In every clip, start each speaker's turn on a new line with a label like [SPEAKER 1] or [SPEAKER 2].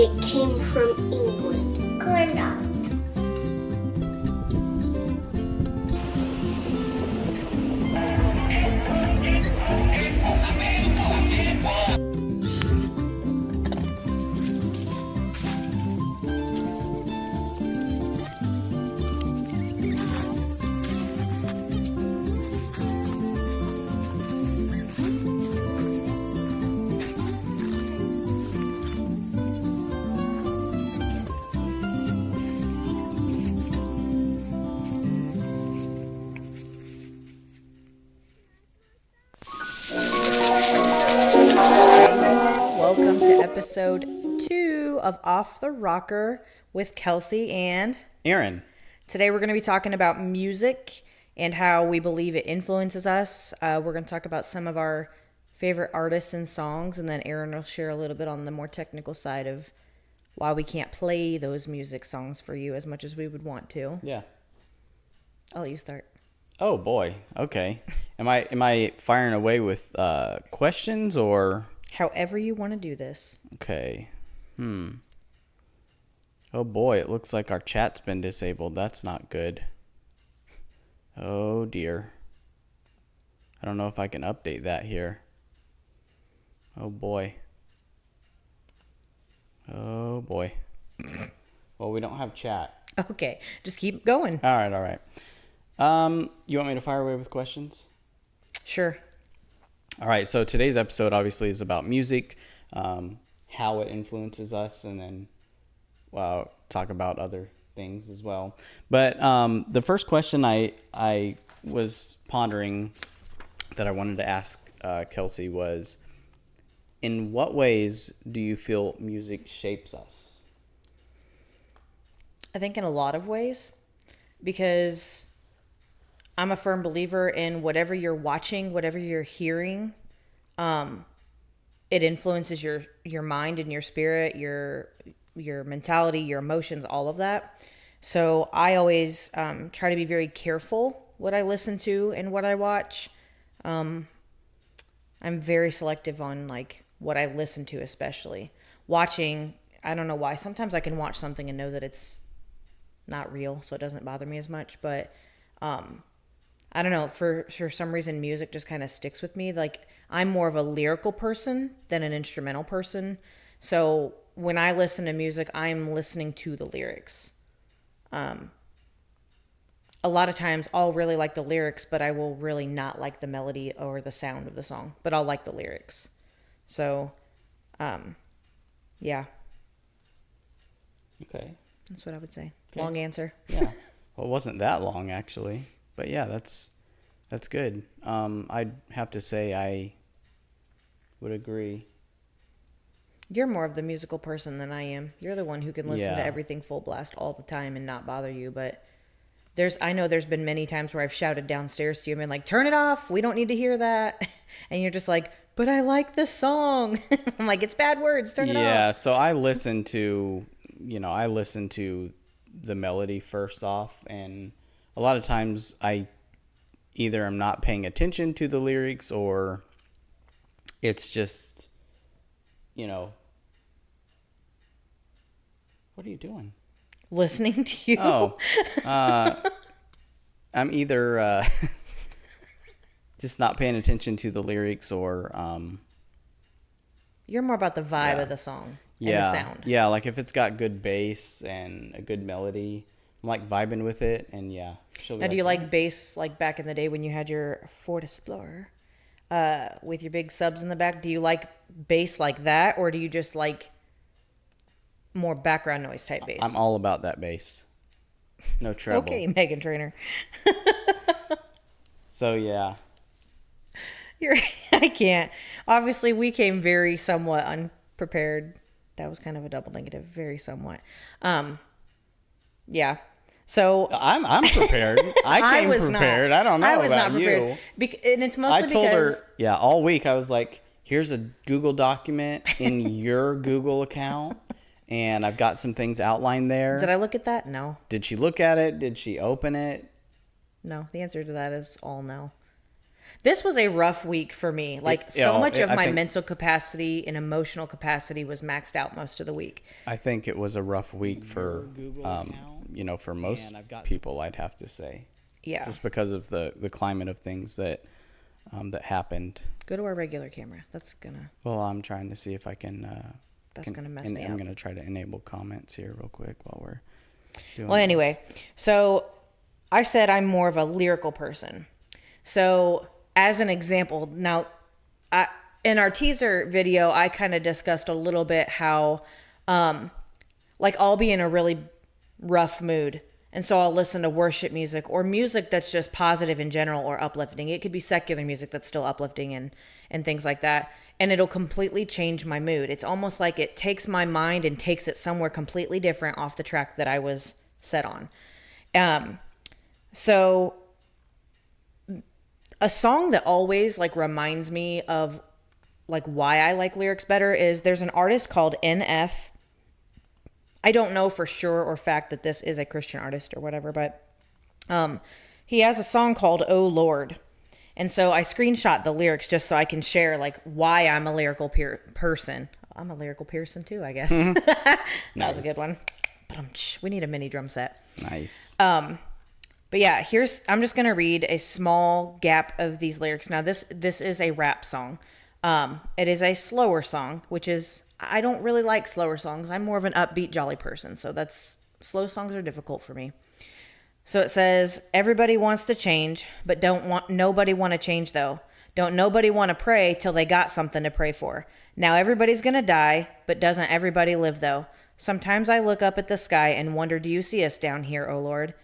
[SPEAKER 1] It came from England. Corn dogs.
[SPEAKER 2] Welcome to episode 2 of Off the Rocker with Kelsey and
[SPEAKER 3] Aaron.
[SPEAKER 2] Today we're going to be talking about music and how we believe it influences us. We're going to talk about some of our favorite artists and songs, and then Aaron will share a little bit on the more technical side of why we can't play those music songs for you as much as we would want to.
[SPEAKER 3] Yeah.
[SPEAKER 2] I'll let you start.
[SPEAKER 3] Oh boy. Okay. Am I firing away with questions or?
[SPEAKER 2] However you want to do this.
[SPEAKER 3] Okay. Oh boy, it looks like our chat's been disabled. That's not good. Oh dear. I don't know if I can update that here. Oh boy. Oh boy. Well, we don't have chat.
[SPEAKER 2] Okay, just keep going.
[SPEAKER 3] All right. You want me to fire away with questions?
[SPEAKER 2] Sure.
[SPEAKER 3] All right, so today's episode obviously is about music, how it influences us, and then talk about other things as well. But the first question I was pondering that I wanted to ask Kelsey was, in what ways do you feel music shapes us?
[SPEAKER 2] I think in a lot of ways, because I'm a firm believer in whatever you're watching, whatever you're hearing, it influences your mind and your spirit, your mentality, your emotions, all of that. So I always try to be very careful what I listen to and what I watch. I'm very selective on like what I listen to, especially watching. I don't know why. Sometimes I can watch something and know that it's not real, so it doesn't bother me as much. But I don't know, for some reason music just kind of sticks with me. Like, I'm more of a lyrical person than an instrumental person. So when I listen to music, I'm listening to the lyrics. A lot of times I'll really like the lyrics, but I will really not like the melody or the sound of the song, but I'll like the lyrics. So, yeah.
[SPEAKER 3] Okay.
[SPEAKER 2] That's what I would say.
[SPEAKER 3] Okay.
[SPEAKER 2] Long answer.
[SPEAKER 3] Yeah. Well, it wasn't that long, actually. But yeah, that's good. I'd have to say I would agree.
[SPEAKER 2] You're more of the musical person than I am. You're the one who can listen to
[SPEAKER 3] Yeah.
[SPEAKER 2] everything full blast all the time and not bother you. But I know there's been many times where I've shouted downstairs to you and been like, turn it off. We don't need to hear that. And you're just like, but I like this song. I'm like, it's bad words. Turn it off.
[SPEAKER 3] Yeah. So I listen to the melody first off, and a lot of times I either am not paying attention to the lyrics or it's just, what are you doing?
[SPEAKER 2] Listening to you.
[SPEAKER 3] Oh, I'm either just not paying attention to the lyrics or
[SPEAKER 2] You're more about the vibe
[SPEAKER 3] Yeah.
[SPEAKER 2] of the song
[SPEAKER 3] yeah,
[SPEAKER 2] and the sound.
[SPEAKER 3] yeah, like if it's got good bass and a good melody, I'm like vibing with it, and yeah.
[SPEAKER 2] Now, do you like bass like back in the day when you had your Ford Explorer with your big subs in the back? Do you like bass like that, or do you just like more background noise type bass?
[SPEAKER 3] I'm all about that bass. No treble.
[SPEAKER 2] Okay, Megan Trainor.
[SPEAKER 3] So yeah.
[SPEAKER 2] I can't. Obviously, we came very somewhat unprepared. That was kind of a double negative, very somewhat. Yeah. So
[SPEAKER 3] I'm prepared. I came prepared. I don't know
[SPEAKER 2] I was
[SPEAKER 3] about
[SPEAKER 2] not prepared.
[SPEAKER 3] you.
[SPEAKER 2] And it's mostly
[SPEAKER 3] I told
[SPEAKER 2] because
[SPEAKER 3] her, all week I was like, here's a Google document in your Google account, and I've got some things outlined there.
[SPEAKER 2] Did I look at that? No.
[SPEAKER 3] Did she look at it? Did she open it?
[SPEAKER 2] No, the answer to that is all no. This was a rough week for me. Like, I
[SPEAKER 3] think
[SPEAKER 2] mental capacity and emotional capacity was maxed out most of the week.
[SPEAKER 3] I think it was a rough week for, for most people, I'd have to say.
[SPEAKER 2] Yeah.
[SPEAKER 3] Just because of the climate of things that happened.
[SPEAKER 2] Go to our regular camera. That's gonna.
[SPEAKER 3] Well, I'm trying to see if I can.
[SPEAKER 2] That's gonna mess me up.
[SPEAKER 3] I'm gonna try to enable comments here real quick while we're doing.
[SPEAKER 2] Well, anyway, so I said I'm more of a lyrical person. So as an example, now, in our teaser video, I kind of discussed a little bit how, like, I'll be in a really rough mood. And so I'll listen to worship music or music that's just positive in general or uplifting. It could be secular music that's still uplifting and things like that. And it'll completely change my mood. It's almost like it takes my mind and takes it somewhere completely different off the track that I was set on. So a song that always like reminds me of like why I like lyrics better is there's an artist called NF. I don't know for sure or fact that this is a Christian artist or whatever, but he has a song called "Oh Lord." And so I screenshot the lyrics just so I can share like why I'm a lyrical person. I'm a lyrical person too, I guess. That was a good one. But we need a mini drum set.
[SPEAKER 3] Nice.
[SPEAKER 2] But yeah, I'm just going to read a small gap of these lyrics. Now this is a rap song. It is a slower song, which is, I don't really like slower songs. I'm more of an upbeat, jolly person. So slow songs are difficult for me. So it says, everybody wants to change, but nobody want to change though. Don't nobody want to pray till they got something to pray for. Now everybody's going to die, but doesn't everybody live though? Sometimes I look up at the sky and wonder, do you see us down here, O Lord?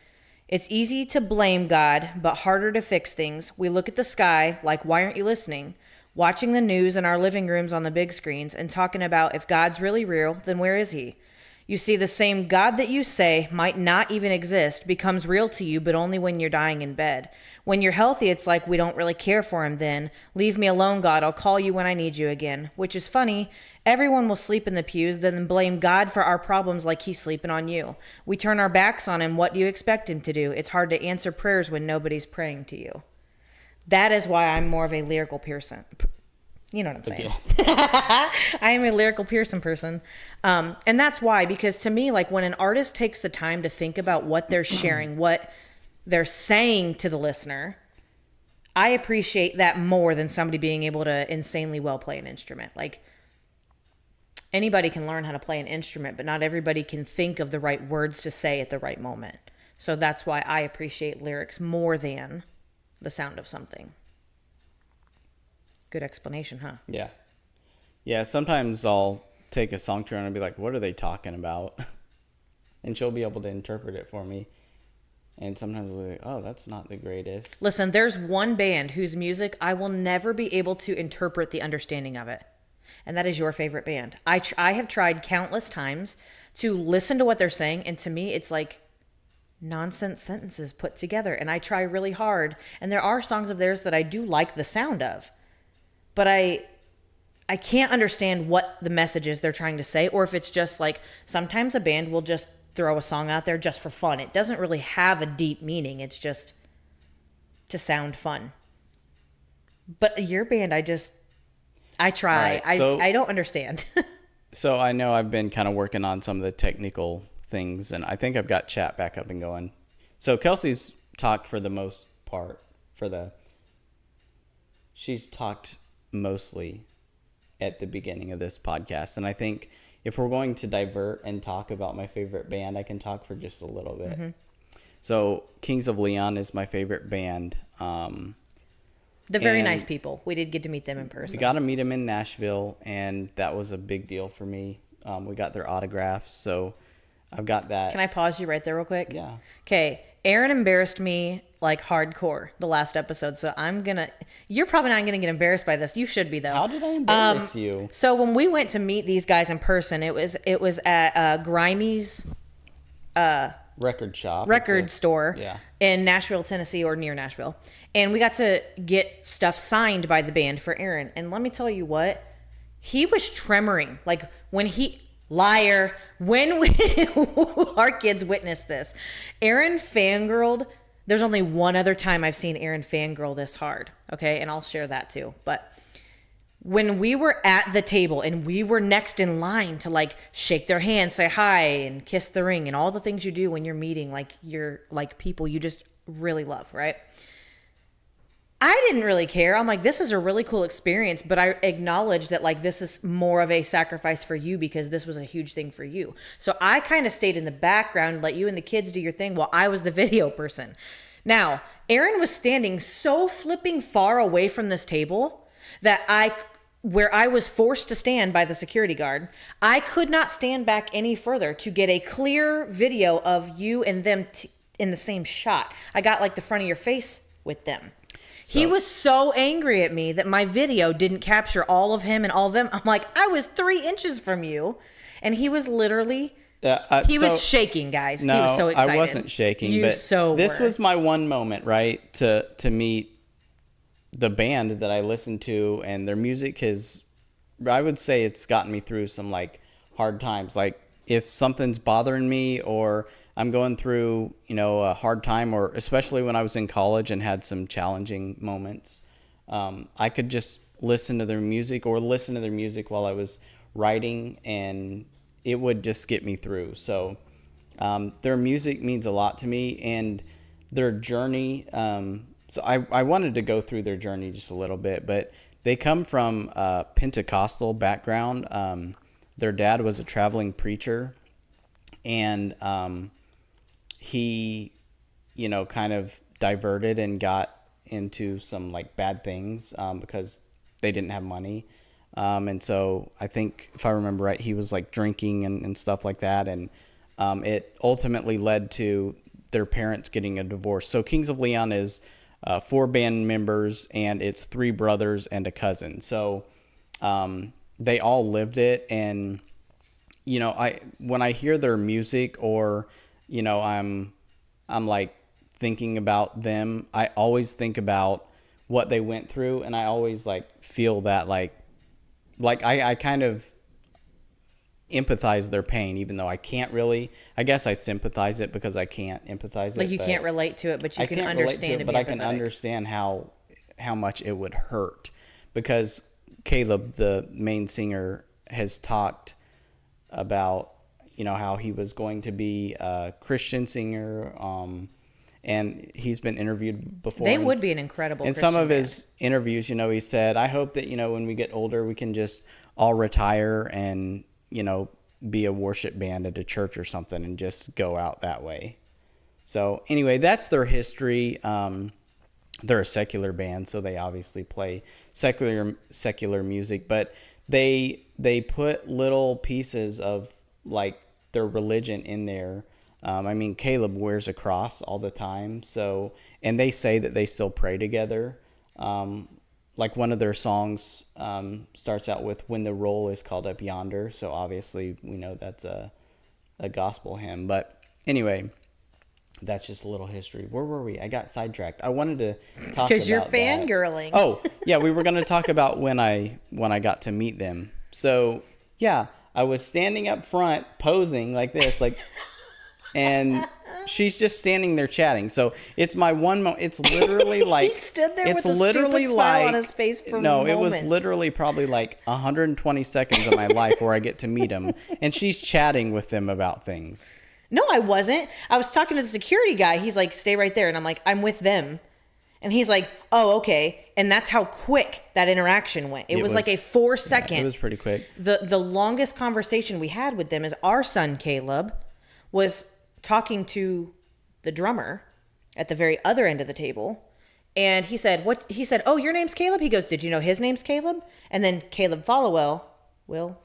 [SPEAKER 2] It's easy to blame God, but harder to fix things. We look at the sky like, why aren't you listening? Watching the news in our living rooms on the big screens and talking about if God's really real, then where is he? You see, the same God that you say might not even exist becomes real to you, but only when you're dying in bed. When you're healthy, it's like we don't really care for him then. Leave me alone, God. I'll call you when I need you again. Which is funny. Everyone will sleep in the pews, then blame God for our problems like he's sleeping on you. We turn our backs on him. What do you expect him to do? It's hard to answer prayers when nobody's praying to you. That is why I'm more of a lyrical person. You know what I'm saying? I am a lyrical Pearson person. And that's why, because to me, like when an artist takes the time to think about what they're sharing, what they're saying to the listener, I appreciate that more than somebody being able to insanely well play an instrument. Like anybody can learn how to play an instrument, but not everybody can think of the right words to say at the right moment. So that's why I appreciate lyrics more than the sound of something. Good explanation, huh?
[SPEAKER 3] Yeah. Yeah, sometimes I'll take a song to her and I'll be like, what are they talking about? And she'll be able to interpret it for me. And sometimes we'll be like, oh, that's not the greatest.
[SPEAKER 2] Listen, there's one band whose music I will never be able to interpret the understanding of it. And that is your favorite band. I have tried countless times to listen to what they're saying. And to me, it's like nonsense sentences put together. And I try really hard. And there are songs of theirs that I do like the sound of. But I can't understand what the message is they're trying to say, or if it's just like sometimes a band will just throw a song out there just for fun. It doesn't really have a deep meaning. It's just to sound fun. But your band, I try. Right, so, I don't understand.
[SPEAKER 3] So I know I've been kind of working on some of the technical things, and I think I've got chat back up and going. So Kelsey's talked for the most part she's talked mostly at the beginning of this podcast, and I think if we're going to divert and talk about my favorite band, I can talk for just a little bit. Mm-hmm. So Kings of Leon is my favorite band.
[SPEAKER 2] The very nice people. We did get to meet them in person.
[SPEAKER 3] We got to meet them in Nashville, and that was a big deal for me. We got their autographs, so I've got that.
[SPEAKER 2] Can I pause you right there real quick?
[SPEAKER 3] Yeah.
[SPEAKER 2] Okay. Aaron embarrassed me like hardcore the last episode, so you're probably not gonna get embarrassed by this. You should be though.
[SPEAKER 3] How did I embarrass you?
[SPEAKER 2] So when we went to meet these guys in person, it was at Grimey's
[SPEAKER 3] record
[SPEAKER 2] store in Nashville, Tennessee, or near Nashville, and we got to get stuff signed by the band for Aaron. And let me tell you what, he was tremoring like when he. Liar. When our kids witnessed this, Aaron fangirled There's only one other time I've seen Aaron fangirl this hard, okay? And I'll share that too. But when we were at the table and we were next in line to like shake their hand, say hi, and kiss the ring, and all the things you do when you're meeting like people you just really love, right? I didn't really care. I'm like, this is a really cool experience, but I acknowledge that like this is more of a sacrifice for you because this was a huge thing for you. So I kind of stayed in the background, let you and the kids do your thing while I was the video person. Now, Aaron was standing so flipping far away from this table that where I was forced to stand by the security guard, I could not stand back any further to get a clear video of you and them in the same shot. I got like the front of your face with them. So, he was so angry at me that my video didn't capture all of him and all of them. I'm like, I was 3 inches from you. And he was literally, he was shaking, guys.
[SPEAKER 3] No,
[SPEAKER 2] he was so excited.
[SPEAKER 3] I wasn't shaking,
[SPEAKER 2] you
[SPEAKER 3] but
[SPEAKER 2] so
[SPEAKER 3] this
[SPEAKER 2] were.
[SPEAKER 3] was my one moment, right, to meet the band that I listened to, and their music has, I would say it's gotten me through some like hard times. Like if something's bothering me or I'm going through, a hard time, or especially when I was in college and had some challenging moments, I could just listen to their music while I was writing, and it would just get me through. So their music means a lot to me, and their journey. So I wanted to go through their journey just a little bit, but they come from a Pentecostal background. Their dad was a traveling preacher, and he, kind of diverted and got into some like bad things because they didn't have money. And so I think if I remember right, he was like drinking and stuff like that. And it ultimately led to their parents getting a divorce. So Kings of Leon is 4 band members, and it's 3 brothers and a cousin. So they all lived it. And, when I hear their music, or, I'm like thinking about them, I always think about what they went through. And I always like feel that like I kind of empathize their pain, even though I can't really. I guess I sympathize it because I can't empathize it.
[SPEAKER 2] Like you can't relate to it, but you can understand it.
[SPEAKER 3] But I can understand how much it would hurt, because Caleb, the main singer, has talked about how he was going to be a Christian singer, and he's been interviewed before.
[SPEAKER 2] They would be an incredible.
[SPEAKER 3] In
[SPEAKER 2] Christian
[SPEAKER 3] some of
[SPEAKER 2] band.
[SPEAKER 3] his interviews, he said, "I hope that when we get older, we can just all retire and be a worship band at a church or something and just go out that way." So anyway, that's their history. They're a secular band, so they obviously play secular music, but they put little pieces of like their religion in there. Caleb wears a cross all the time. So, and they say that they still pray together. Like one of their songs starts out with "When the Roll is Called Up Yonder." So obviously we know that's a gospel hymn. But anyway, that's just a little history. Where were we? I got sidetracked. I wanted to talk about
[SPEAKER 2] because you're fangirling.
[SPEAKER 3] Oh yeah, we were going to talk about when I got to meet them. So yeah, I was standing up front posing like this, and she's just standing there chatting. So it's my one moment. It's literally like
[SPEAKER 2] he stood there
[SPEAKER 3] it's
[SPEAKER 2] with a
[SPEAKER 3] literally
[SPEAKER 2] stupid smile
[SPEAKER 3] like,
[SPEAKER 2] on his face for
[SPEAKER 3] no,
[SPEAKER 2] moments.
[SPEAKER 3] it was literally probably like 120 seconds of my life where I get to meet him, and she's chatting with them about things.
[SPEAKER 2] No, I wasn't. I was talking to the security guy. He's like, "Stay right there," and I'm like, "I'm with them." And he's like, "Oh, okay." And that's how quick that interaction went. It was like a 4-second.
[SPEAKER 3] Yeah, it was pretty quick.
[SPEAKER 2] The longest conversation we had with them is our son Caleb was talking to the drummer at the very other end of the table, and he said, "Oh, your name's Caleb?" He goes, "Did you know his name's Caleb?" And then Caleb Follow Will,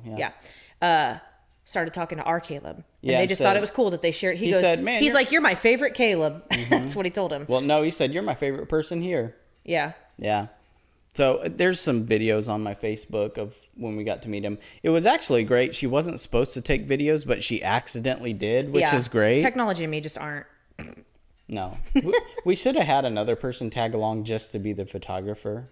[SPEAKER 2] yeah, started talking to our Caleb. And they just thought it was cool that they shared. He goes,
[SPEAKER 3] said, "Man,
[SPEAKER 2] he's like, you're my favorite Caleb." Mm-hmm. That's what he told him.
[SPEAKER 3] Well, no, he said, "You're my favorite person here."
[SPEAKER 2] Yeah.
[SPEAKER 3] Yeah. So there's some videos on my Facebook of when we got to meet him. It was actually great. She wasn't supposed to take videos, but she accidentally did, which is great.
[SPEAKER 2] Technology and me just aren't.
[SPEAKER 3] No. We should have had another person tag along just to be the photographer.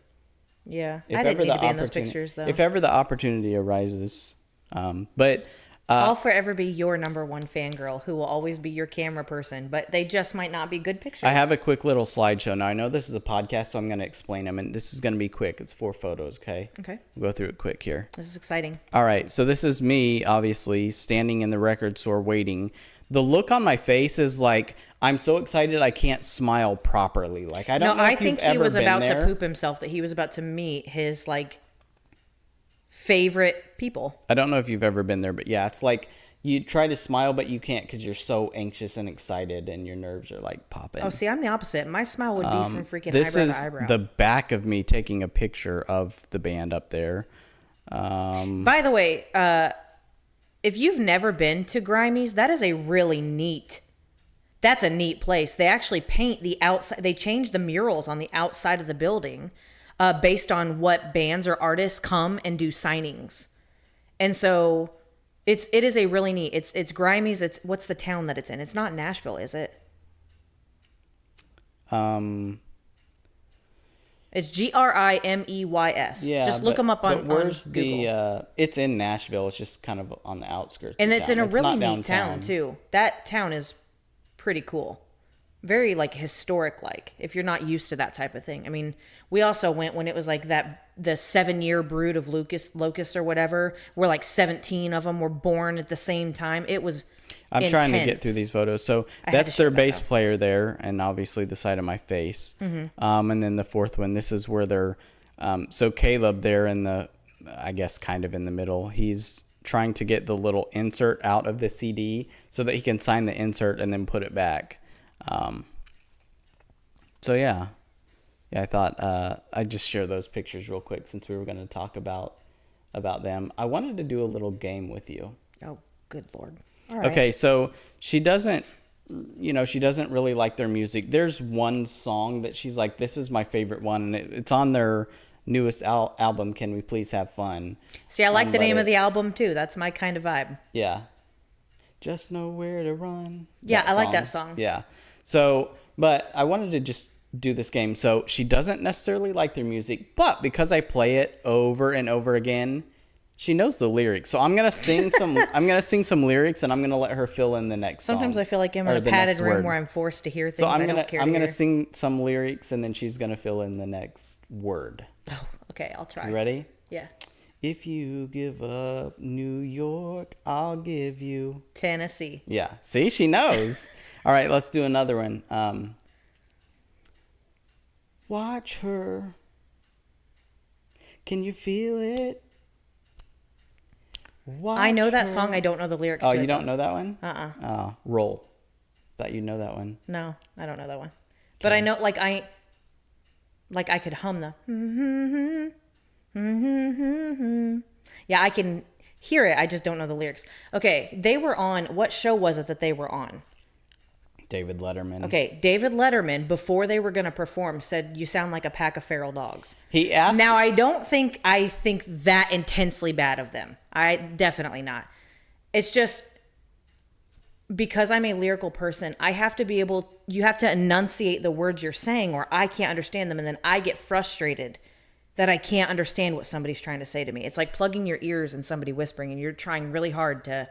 [SPEAKER 2] Yeah. I didn't need to be in those pictures, though.
[SPEAKER 3] If ever the opportunity arises. But
[SPEAKER 2] I'll forever be your number one fangirl who will always be your camera person, but they just might not be good pictures.
[SPEAKER 3] I have a quick little slideshow. Now, I know this is a podcast, so I'm going to explain them, and this is going to be quick. It's 4 photos, okay?
[SPEAKER 2] Okay.
[SPEAKER 3] We'll go through it quick here.
[SPEAKER 2] This is exciting.
[SPEAKER 3] All right, so this is me, obviously, standing in the record store waiting. The look on my face is like, I'm so excited I can't smile properly. Like, I don't know if you've ever been there.
[SPEAKER 2] I think he was about to poop himself, that he was about to meet his, like, favorite people.
[SPEAKER 3] I don't know if you've ever been there, but yeah, it's like you try to smile, but you can't because you're so anxious and excited and your nerves are like popping.
[SPEAKER 2] Oh, see, I'm the opposite. My smile would be from freaking
[SPEAKER 3] This
[SPEAKER 2] eyebrow
[SPEAKER 3] is
[SPEAKER 2] to eyebrow.
[SPEAKER 3] the back of me taking a picture of the band up there.
[SPEAKER 2] By the way, if you've never been to Grimey's, that is a really neat. That's a neat place. They actually paint the outside. They change the murals on the outside of the building based on what bands or artists come and do signings. And so it is a really neat. It's Grimey's. It's what's the town that it's in? It's not Nashville, is it? It's Grimeys.
[SPEAKER 3] Yeah,
[SPEAKER 2] just look them up on
[SPEAKER 3] where's
[SPEAKER 2] Google.
[SPEAKER 3] It's in Nashville. It's just kind of on the outskirts.
[SPEAKER 2] And
[SPEAKER 3] of
[SPEAKER 2] it's
[SPEAKER 3] town.
[SPEAKER 2] in a really
[SPEAKER 3] not
[SPEAKER 2] neat town too. That town is pretty cool. Very like historic, like if you're not used to that type of thing. I mean, we also went when it was like the 7-year brood of locusts or whatever, where like 17 of them were born at the same time. It was
[SPEAKER 3] I'm
[SPEAKER 2] intense.
[SPEAKER 3] trying to get through these photos. So that's their bass player there, and obviously the side of my face. Mm-hmm. And then the fourth one, this is where they're so Caleb there in the, I guess kind of in the middle, he's trying to get the little insert out of the CD so that he can sign the insert and then put it back. So yeah, I thought I'd just share those pictures real quick since we were going to talk about them. I wanted to do a little game with you.
[SPEAKER 2] Oh, good Lord. All right.
[SPEAKER 3] Okay, so she doesn't really like their music. There's one song that she's like, this is my favorite one, and it's on their newest album, Can We Please Have Fun?
[SPEAKER 2] See, I like the name of the album too. That's my kind of vibe.
[SPEAKER 3] Yeah. Just Know Where to Run.
[SPEAKER 2] Yeah, I like that song.
[SPEAKER 3] Yeah. So, but I wanted to just do this game. So she doesn't necessarily like their music, but because I play it over and over again, she knows the lyrics. So I'm gonna sing some. I'm gonna sing some lyrics, and I'm gonna let her fill in the next.
[SPEAKER 2] Sometimes
[SPEAKER 3] song,
[SPEAKER 2] I feel like I'm in a padded room where I'm forced to hear things.
[SPEAKER 3] So I'm
[SPEAKER 2] gonna
[SPEAKER 3] gonna sing some lyrics, and then she's gonna fill in the next word.
[SPEAKER 2] Oh, okay, I'll try.
[SPEAKER 3] You ready?
[SPEAKER 2] Yeah.
[SPEAKER 3] If you give up New York, I'll give you
[SPEAKER 2] Tennessee.
[SPEAKER 3] Yeah. See, she knows. All right, let's do another one. Watch her. Can you feel it?
[SPEAKER 2] I know that song. I don't know the lyrics to it.
[SPEAKER 3] Oh, you don't know that one?
[SPEAKER 2] Uh-uh.
[SPEAKER 3] Roll. Thought you'd know that one.
[SPEAKER 2] No, I don't know that one. But I know, I could hum the. Yeah, I can hear it. I just don't know the lyrics. Okay, they were on, what show was it that they were on?
[SPEAKER 3] David Letterman.
[SPEAKER 2] Okay, David Letterman, before they were going to perform, said, "You sound like a pack of feral dogs."
[SPEAKER 3] He asked.
[SPEAKER 2] Now, I think that intensely bad of them. Definitely not. It's just because I'm a lyrical person, I have to be able, you have to enunciate the words you're saying or I can't understand them. And then I get frustrated that I can't understand what somebody's trying to say to me. It's like plugging your ears and somebody whispering and you're trying really hard to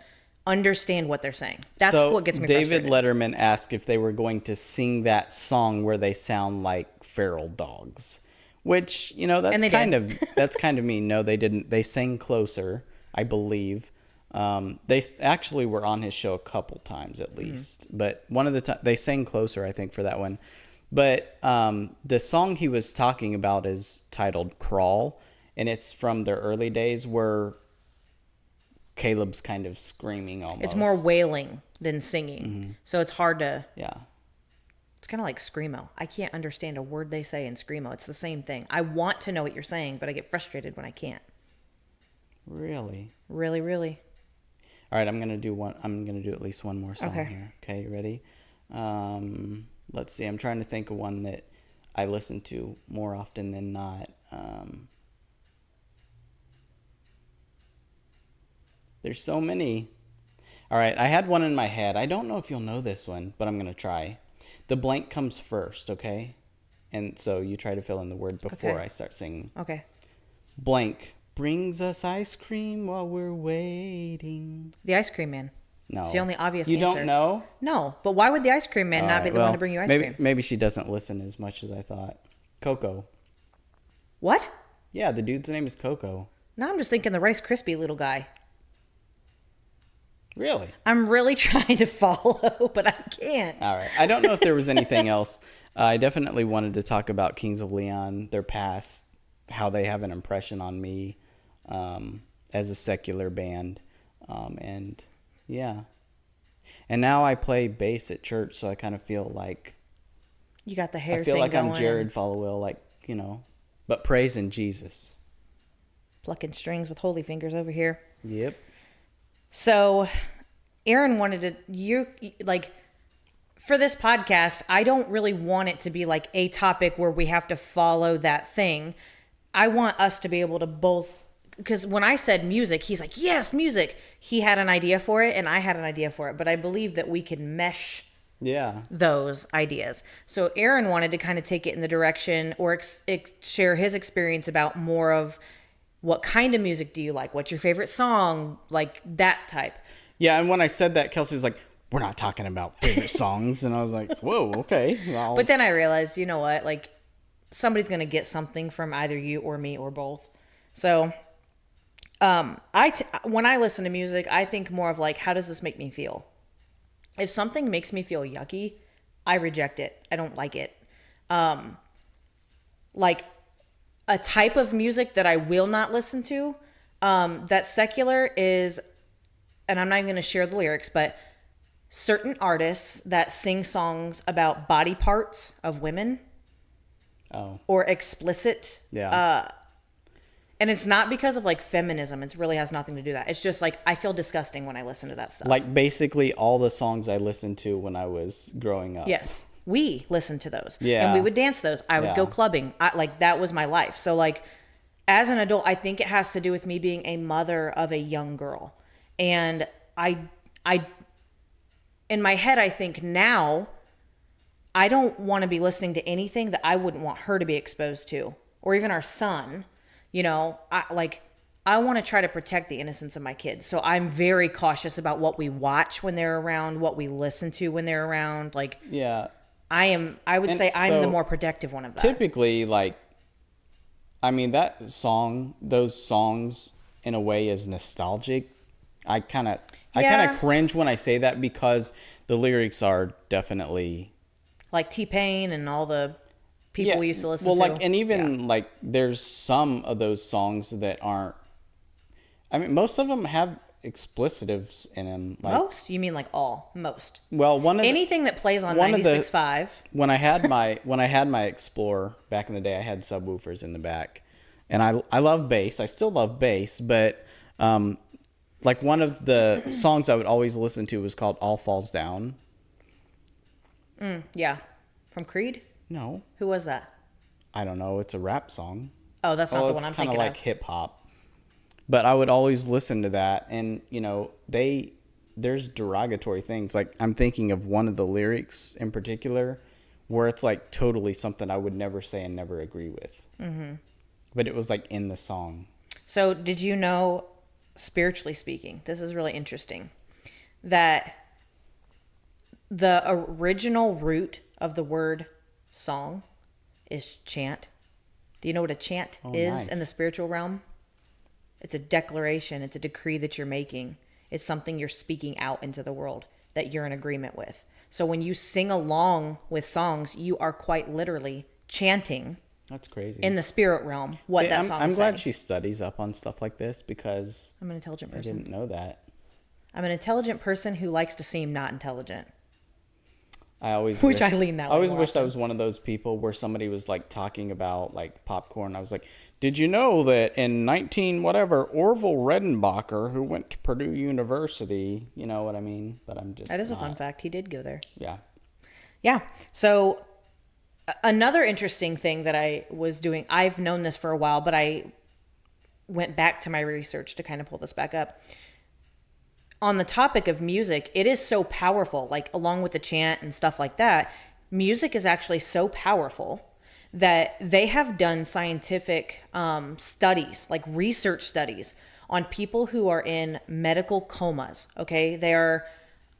[SPEAKER 2] understand what they're saying. That's what gets me
[SPEAKER 3] David
[SPEAKER 2] frustrated.
[SPEAKER 3] Letterman asked if they were going to sing that song where they sound like feral dogs, which, that's kind of mean. No, they didn't. They sang Closer, I believe. They actually were on his show a couple times at least, but one of the times they sang Closer, I think, for that one. But the song he was talking about is titled Crawl, and it's from their early days where Caleb's kind of screaming almost.
[SPEAKER 2] It's more wailing than singing. So it's hard to...
[SPEAKER 3] Yeah.
[SPEAKER 2] It's kind of like Screamo. I can't understand a word they say in Screamo. It's the same thing. I want to know what you're saying, but I get frustrated when I can't.
[SPEAKER 3] Really?
[SPEAKER 2] Really, really.
[SPEAKER 3] All right, I'm going to do at least one more song
[SPEAKER 2] Okay.
[SPEAKER 3] here. Okay, you ready? Let's see. I'm trying to think of one that I listen to more often than not. There's so many. All right, I had one in my head. I don't know if you'll know this one, but I'm going to try. The blank comes first, okay? And so you try to fill in the word before
[SPEAKER 2] Okay.
[SPEAKER 3] I start singing.
[SPEAKER 2] Okay.
[SPEAKER 3] Blank brings us ice cream while we're waiting.
[SPEAKER 2] The Ice Cream Man.
[SPEAKER 3] No.
[SPEAKER 2] It's the only obvious
[SPEAKER 3] You
[SPEAKER 2] answer.
[SPEAKER 3] don't know?
[SPEAKER 2] No, but why would the Ice Cream Man not be the one to bring you ice cream?
[SPEAKER 3] Maybe she doesn't listen as much as I thought. Coco.
[SPEAKER 2] What?
[SPEAKER 3] Yeah, the dude's name is Coco.
[SPEAKER 2] Now I'm just thinking the Rice Krispie little guy.
[SPEAKER 3] Really?
[SPEAKER 2] I'm really trying to follow, but I can't.
[SPEAKER 3] All right. I don't know if there was anything else. I definitely wanted to talk about Kings of Leon, their past, how they have an impression on me as a secular band. And yeah. And now I play bass at church, so I kind of feel like...
[SPEAKER 2] You got the hair
[SPEAKER 3] I feel
[SPEAKER 2] thing
[SPEAKER 3] like
[SPEAKER 2] going.
[SPEAKER 3] I'm Jared Followill, like, but praising Jesus.
[SPEAKER 2] Plucking strings with holy fingers over here.
[SPEAKER 3] Yep.
[SPEAKER 2] So, Aaron wanted for this podcast, I don't really want it to be like a topic where we have to follow that thing. I want us to be able to both, because when I said music, he's like, yes, music. He had an idea for it and I had an idea for it, but I believe that we can mesh those ideas. So Aaron wanted to kind of take it in the direction or share his experience about more of what kind of music do you like? What's your favorite song? Like that type.
[SPEAKER 3] Yeah, and when I said that, Kelsey was like, we're not talking about favorite songs. And I was like, whoa, okay. Well.
[SPEAKER 2] But then I realized, you know what? Like somebody's going to get something from either you or me or both. So when I listen to music, I think more of like, how does this make me feel? If something makes me feel yucky, I reject it. I don't like it. Like a type of music that I will not listen to, that's secular is, and I'm not even going to share the lyrics, but certain artists that sing songs about body parts of women or explicit.
[SPEAKER 3] Yeah.
[SPEAKER 2] And it's not because of like feminism. It really has nothing to do with that. It's just like I feel disgusting when I listen to that stuff.
[SPEAKER 3] Like basically all the songs I listened to when I was growing up.
[SPEAKER 2] Yes. We listened to those.
[SPEAKER 3] Yeah.
[SPEAKER 2] And we would dance those. I would go clubbing. Like that was my life. So like as an adult, I think it has to do with me being a mother of a young girl. And I in my head, I think now I don't want to be listening to anything that I wouldn't want her to be exposed to, or even our son. I want to try to protect the innocence of my kids. So I'm very cautious about what we watch when they're around, what we listen to when they're around. Like,
[SPEAKER 3] yeah,
[SPEAKER 2] I would say I'm the more protective one of that.
[SPEAKER 3] Typically, those songs in a way is nostalgic. I kind of cringe when I say that because the lyrics are definitely
[SPEAKER 2] like T-Pain and all the people we used to listen to.
[SPEAKER 3] And even there's some of those songs that aren't. I mean, most of them have explicitives in them.
[SPEAKER 2] Most? You mean like all? Most.
[SPEAKER 3] Well,
[SPEAKER 2] anything that plays on 96.5.
[SPEAKER 3] When I had my Explorer back in the day, I had subwoofers in the back, and I love bass. I still love bass, but one of the songs I would always listen to was called "All Falls Down."
[SPEAKER 2] Yeah, from Creed.
[SPEAKER 3] No.
[SPEAKER 2] Who was that?
[SPEAKER 3] I don't know. It's a rap song.
[SPEAKER 2] Oh, that's not the one I'm thinking of.
[SPEAKER 3] It's kind of like hip hop. But I would always listen to that, and there's derogatory things. Like I'm thinking of one of the lyrics in particular, where it's like totally something I would never say and never agree with. Mm-hmm. But it was like in the song.
[SPEAKER 2] So did you know, spiritually speaking, this is really interesting, that the original root of the word song is chant? Do you know what a chant is in the spiritual realm? It's a declaration. It's a decree that you're making. It's something you're speaking out into the world that you're in agreement with. So when you sing along with songs, you are quite literally chanting.
[SPEAKER 3] That's crazy.
[SPEAKER 2] In the spirit realm, what that song is saying.
[SPEAKER 3] I'm glad she studies up on stuff like this because
[SPEAKER 2] I'm an intelligent person.
[SPEAKER 3] I didn't know that.
[SPEAKER 2] I'm an intelligent person who likes to seem not intelligent.
[SPEAKER 3] I always
[SPEAKER 2] wish I lean that way.
[SPEAKER 3] I always wished I was one of those people where somebody was like talking about like popcorn. I was like, did you know that in 19 whatever Orville Redenbacher, who went to Purdue University, you know what I mean? But I'm just
[SPEAKER 2] That is a fun fact. He did go there.
[SPEAKER 3] Yeah.
[SPEAKER 2] Yeah. So another interesting thing that I was doing, I've known this for a while, but I went back to my research to kind of pull this back up. On the topic of music, it is so powerful, like along with the chant and stuff like that, music is actually so powerful that they have done scientific studies, like research studies on people who are in medical comas. Okay.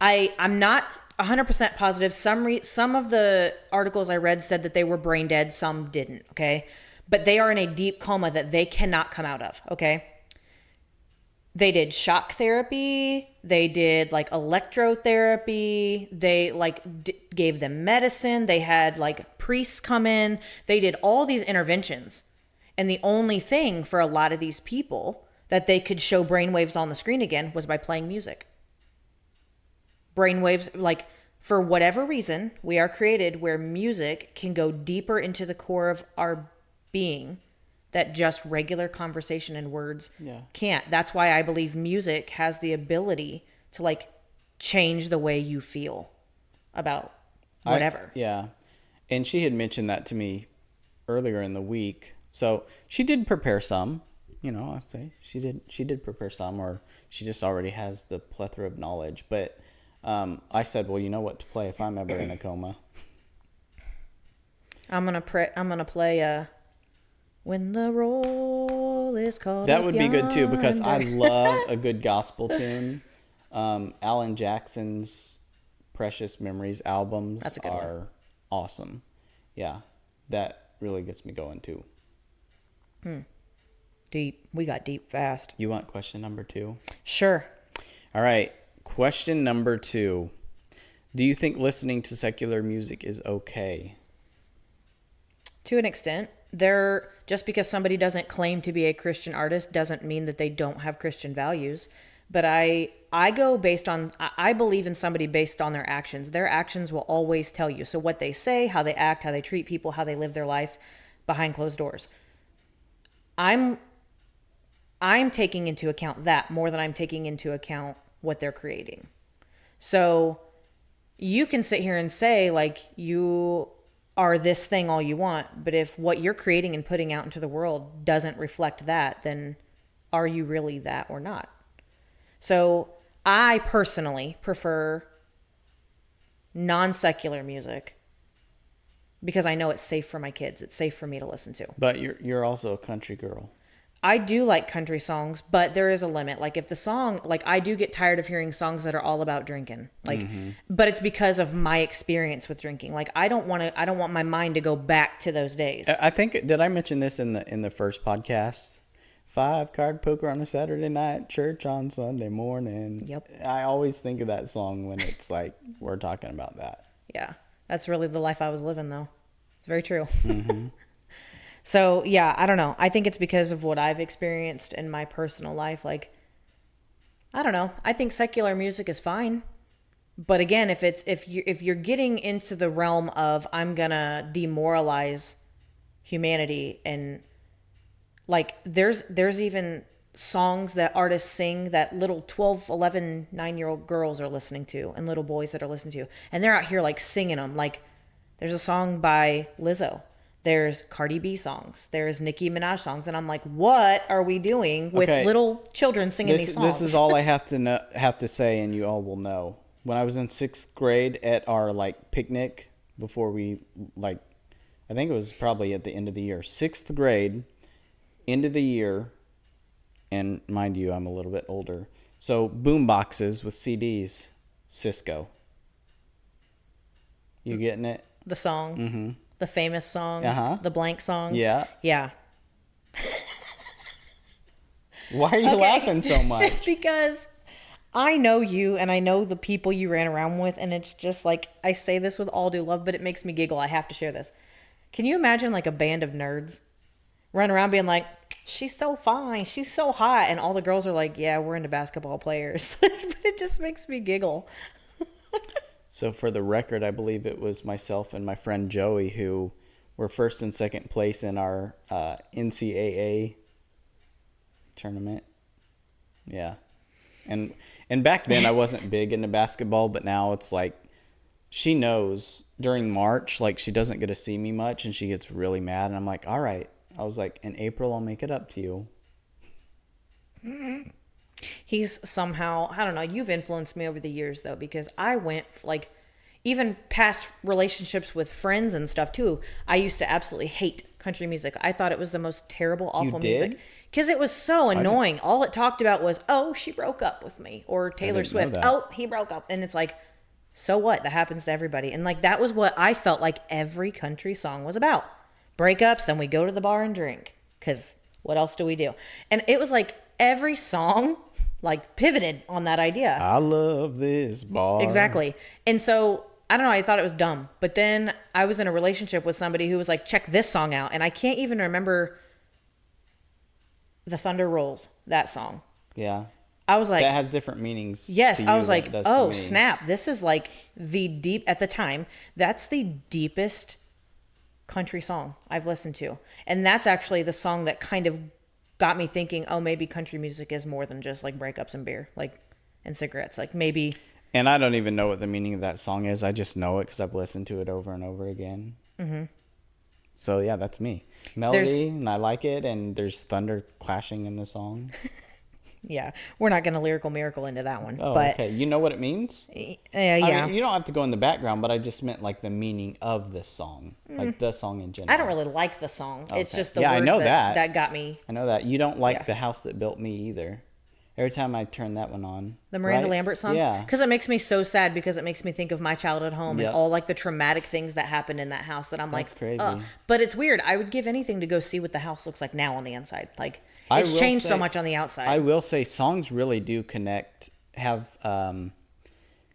[SPEAKER 2] I'm not 100% positive. Some of the articles I read said that they were brain dead. Some didn't. Okay. But they are in a deep coma that they cannot come out of. Okay. They did shock therapy. They did like electrotherapy. They like gave them medicine. They had like priests come in. They did all these interventions. And the only thing for a lot of these people that they could show brainwaves on the screen again was by playing music. Brainwaves, like for whatever reason, we are created where music can go deeper into the core of our being that just regular conversation and words can't. That's why I believe music has the ability to like change the way you feel about whatever.
[SPEAKER 3] And she had mentioned that to me earlier in the week. So she did prepare some, I'd say she did prepare some, or she just already has the plethora of knowledge. But I said, well, you know what to play if I'm ever in a coma.
[SPEAKER 2] I'm going to play When the Roll is Called.
[SPEAKER 3] That would be good too, because I love a good gospel tune. Alan Jackson's Precious Memories albums are awesome. Yeah, that really gets me going too.
[SPEAKER 2] Deep. We got deep fast.
[SPEAKER 3] You want question number 2?
[SPEAKER 2] Sure.
[SPEAKER 3] All right. Question number 2. Do you think listening to secular music is okay?
[SPEAKER 2] To an extent. Just because somebody doesn't claim to be a Christian artist doesn't mean that they don't have Christian values. But I believe in somebody based on their actions. Their actions will always tell you. So what they say, how they act, how they treat people, how they live their life behind closed doors. I'm taking into account that more than I'm taking into account what they're creating. So you can sit here and say like you are this thing all you want, but if what you're creating and putting out into the world doesn't reflect that, then are you really that or not? So I personally prefer non-secular music because I know it's safe for my kids. It's safe for me to listen to.
[SPEAKER 3] But you're also a country girl.
[SPEAKER 2] I do like country songs, but there is a limit. Like if the song, like I do get tired of hearing songs that are all about drinking. Like, but it's because of my experience with drinking. Like I don't want my mind to go back to those days.
[SPEAKER 3] I think, did I mention this in the first podcast? 5-card poker on a Saturday night, church on Sunday morning.
[SPEAKER 2] Yep.
[SPEAKER 3] I always think of that song when it's like we're talking about that.
[SPEAKER 2] Yeah. That's really the life I was living though. It's very true. So yeah, I don't know. I think it's because of what I've experienced in my personal life. Like, I don't know. I think secular music is fine. But again, if you're getting into the realm of I'm gonna demoralize humanity, and like there's even songs that artists sing that little 12, 11, 9-year-old girls are listening to and little boys that are listening to, and they're out here like singing them. Like there's a song by Lizzo. There's Cardi B songs. There's Nicki Minaj songs. And I'm like, what are we doing with little children singing these songs?
[SPEAKER 3] This is all I have to say, and you all will know. When I was in 6th grade at our like picnic before we like, I think it was probably at the end of the year. 6th grade, end of the year, and mind you, I'm a little bit older. So boom boxes with CDs, Cisco. You getting it?
[SPEAKER 2] The song. Mm-hmm. The famous song, the blank song.
[SPEAKER 3] Yeah.
[SPEAKER 2] Yeah.
[SPEAKER 3] Why are you laughing so much?
[SPEAKER 2] Just because I know you and I know the people you ran around with, and it's just like, I say this with all due love, but it makes me giggle. I have to share this. Can you imagine like a band of nerds run around being like, she's so fine, she's so hot, and all the girls are like, yeah, we're into basketball players. But it just makes me giggle.
[SPEAKER 3] So for the record, I believe it was myself and my friend Joey who were first and second place in our NCAA tournament. Yeah. And back then I wasn't big into basketball, but now it's like she knows during March, like she doesn't get to see me much and she gets really mad. And I'm like, all right. I was like, in April, I'll make it up to you.
[SPEAKER 2] He's somehow, I don't know, you've influenced me over the years though, because I went like, even past relationships with friends and stuff too. I used to absolutely hate country music. I thought it was the most terrible, awful music. Because it was so annoying. All it talked about was, oh, she broke up with me. Or Taylor Swift, oh, he broke up. And it's like, so what? That happens to everybody. And like, that was what I felt like every country song was about. Breakups, then we go to the bar and drink. Because what else do we do? And it was like every song like pivoted on that idea.
[SPEAKER 3] I love this bar.
[SPEAKER 2] Exactly. And so, I don't know, I thought it was dumb. But then I was in a relationship with somebody who was like, check this song out. And I can't even remember The Thunder Rolls, that song.
[SPEAKER 3] Yeah.
[SPEAKER 2] I was like,
[SPEAKER 3] that has different meanings.
[SPEAKER 2] Yes, I was like, oh, snap. This is like at the time, that's the deepest country song I've listened to. And that's actually the song that kind of got me thinking, oh, maybe country music is more than just like breakups and beer, like, and cigarettes. Like maybe.
[SPEAKER 3] And I don't even know what the meaning of that song is. I just know it because I've listened to it over and over again. Mm-hmm. So yeah, that's me. Melody, and I like it, and there's thunder clashing in the song.
[SPEAKER 2] Yeah, we're not going to lyrical miracle into that one.
[SPEAKER 3] Oh,
[SPEAKER 2] but,
[SPEAKER 3] okay. You know what it means?
[SPEAKER 2] Yeah.
[SPEAKER 3] I mean, you don't have to go in the background, but I just meant like the meaning of this song, like the song in general.
[SPEAKER 2] I don't really like the song. Okay. It's just the
[SPEAKER 3] words
[SPEAKER 2] I know that got me.
[SPEAKER 3] I know that. You don't like The House That Built Me either. Every time I turn that one on.
[SPEAKER 2] The Miranda Lambert song?
[SPEAKER 3] Yeah.
[SPEAKER 2] Because it makes me so sad because it makes me think of my childhood home and all like the traumatic things that happened in that house that I'm
[SPEAKER 3] That's
[SPEAKER 2] like,
[SPEAKER 3] crazy.
[SPEAKER 2] But it's weird. I would give anything to go see what the house looks like now on the inside. Like it's changed so much on the outside.
[SPEAKER 3] I will say songs really do have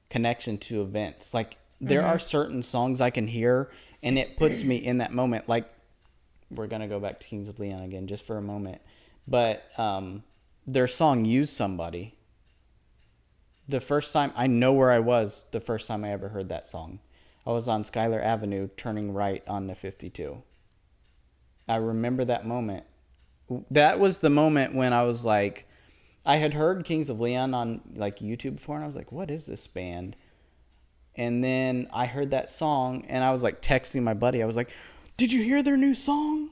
[SPEAKER 3] connection to events. Like there are certain songs I can hear and it puts me in that moment. Like we're going to go back to Kings of Leon again just for a moment. But, their song Use Somebody. The first time, I know where I was the first time I ever heard that song. I was on Schuyler Avenue turning right on the 52. I remember that moment. That was the moment when I was like, I had heard Kings of Leon on like YouTube before and I was like, what is this band? And then I heard that song and I was like texting my buddy. I was like, did you hear their new song?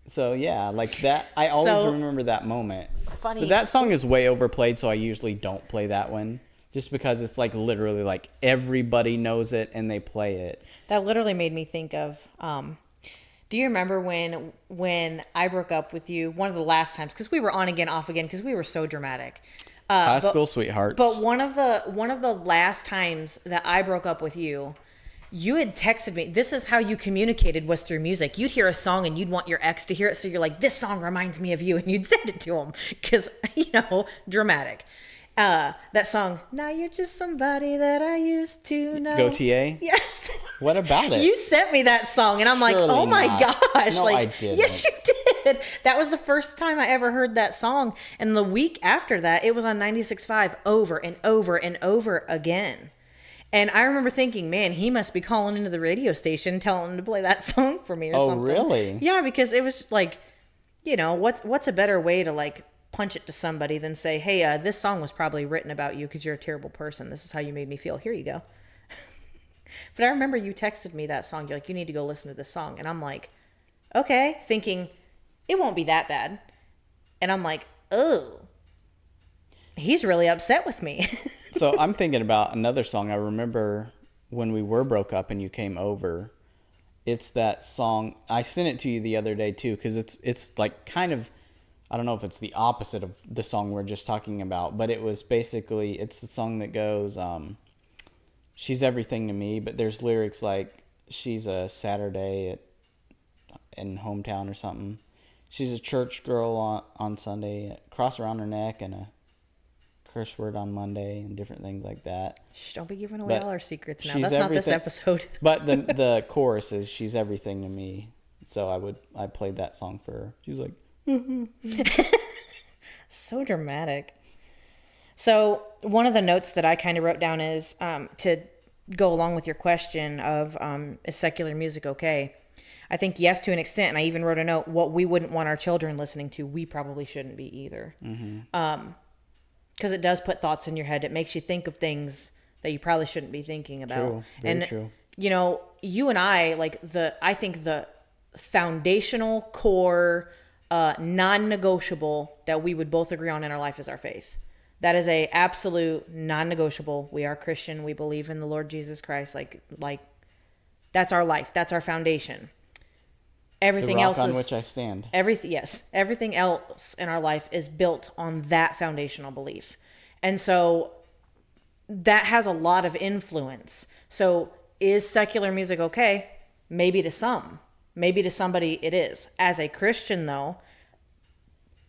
[SPEAKER 3] So yeah, like that. I always remember that moment.
[SPEAKER 2] Funny.
[SPEAKER 3] But that song is way overplayed, so I usually don't play that one. Just because it's like literally like everybody knows it and they play it.
[SPEAKER 2] That literally made me think of, do you remember when I broke up with you, one of the last times, because we were on again, off again, because we were so dramatic.
[SPEAKER 3] High school sweethearts.
[SPEAKER 2] But one of the last times that I broke up with you, you had texted me. This is how you communicated, was through music. You'd hear a song and you'd want your ex to hear it. So you're like, this song reminds me of you. And you'd send it to him because, dramatic. That song, now you're just somebody that I used to know.
[SPEAKER 3] Gautier?
[SPEAKER 2] Yes.
[SPEAKER 3] What about it?
[SPEAKER 2] You sent me that song and I'm like, oh my gosh.
[SPEAKER 3] No, I didn't.
[SPEAKER 2] Yes, you did. That was the first time I ever heard that song. And the week after that, it was on 96.5 over and over and over again. And I remember thinking, man, he must be calling into the radio station telling him to play that song for me or something.
[SPEAKER 3] Oh, really?
[SPEAKER 2] Yeah, because it was like, what's a better way to like punch it to somebody than say, hey, this song was probably written about you because you're a terrible person. This is how you made me feel. Here you go. But I remember you texted me that song. You're like, you need to go listen to this song. And I'm like, okay, thinking it won't be that bad. And I'm like, oh, he's really upset with me.
[SPEAKER 3] So I'm thinking about another song. I remember when we were broke up and you came over. It's that song. I sent it to you the other day too, because it's like kind of, I don't know if it's the opposite of the song we're just talking about, but it was basically, it's the song that goes, she's everything to me, but there's lyrics like, she's a Saturday in hometown or something. She's a church girl on Sunday, a cross around her neck and a curse word on Monday and different things like that.
[SPEAKER 2] Shh, don't be giving away all our secrets now.
[SPEAKER 3] That's
[SPEAKER 2] not this episode.
[SPEAKER 3] But the chorus is, she's everything to me. So I played that song for her. She was like,
[SPEAKER 2] so dramatic. So one of the notes that I kind of wrote down is to go along with your question of is secular music okay? I think yes to an extent, and I even wrote a note, what we wouldn't want our children listening to, we probably shouldn't be either. Mm-hmm. Because it does put thoughts in your head. It makes you think of things that you probably shouldn't be thinking about.
[SPEAKER 3] True. Very true.
[SPEAKER 2] You and I, I think the foundational core, non-negotiable that we would both agree on in our life is our faith. That is a absolute non-negotiable. We are Christian. We believe in the Lord Jesus Christ. Like that's our life. That's our foundation. Everything
[SPEAKER 3] the rock
[SPEAKER 2] else
[SPEAKER 3] on
[SPEAKER 2] is
[SPEAKER 3] which I stand.
[SPEAKER 2] Everything else in our life is built on that foundational belief. And so that has a lot of influence. So is secular music okay? Maybe to some. Maybe to somebody it is. As a Christian, though,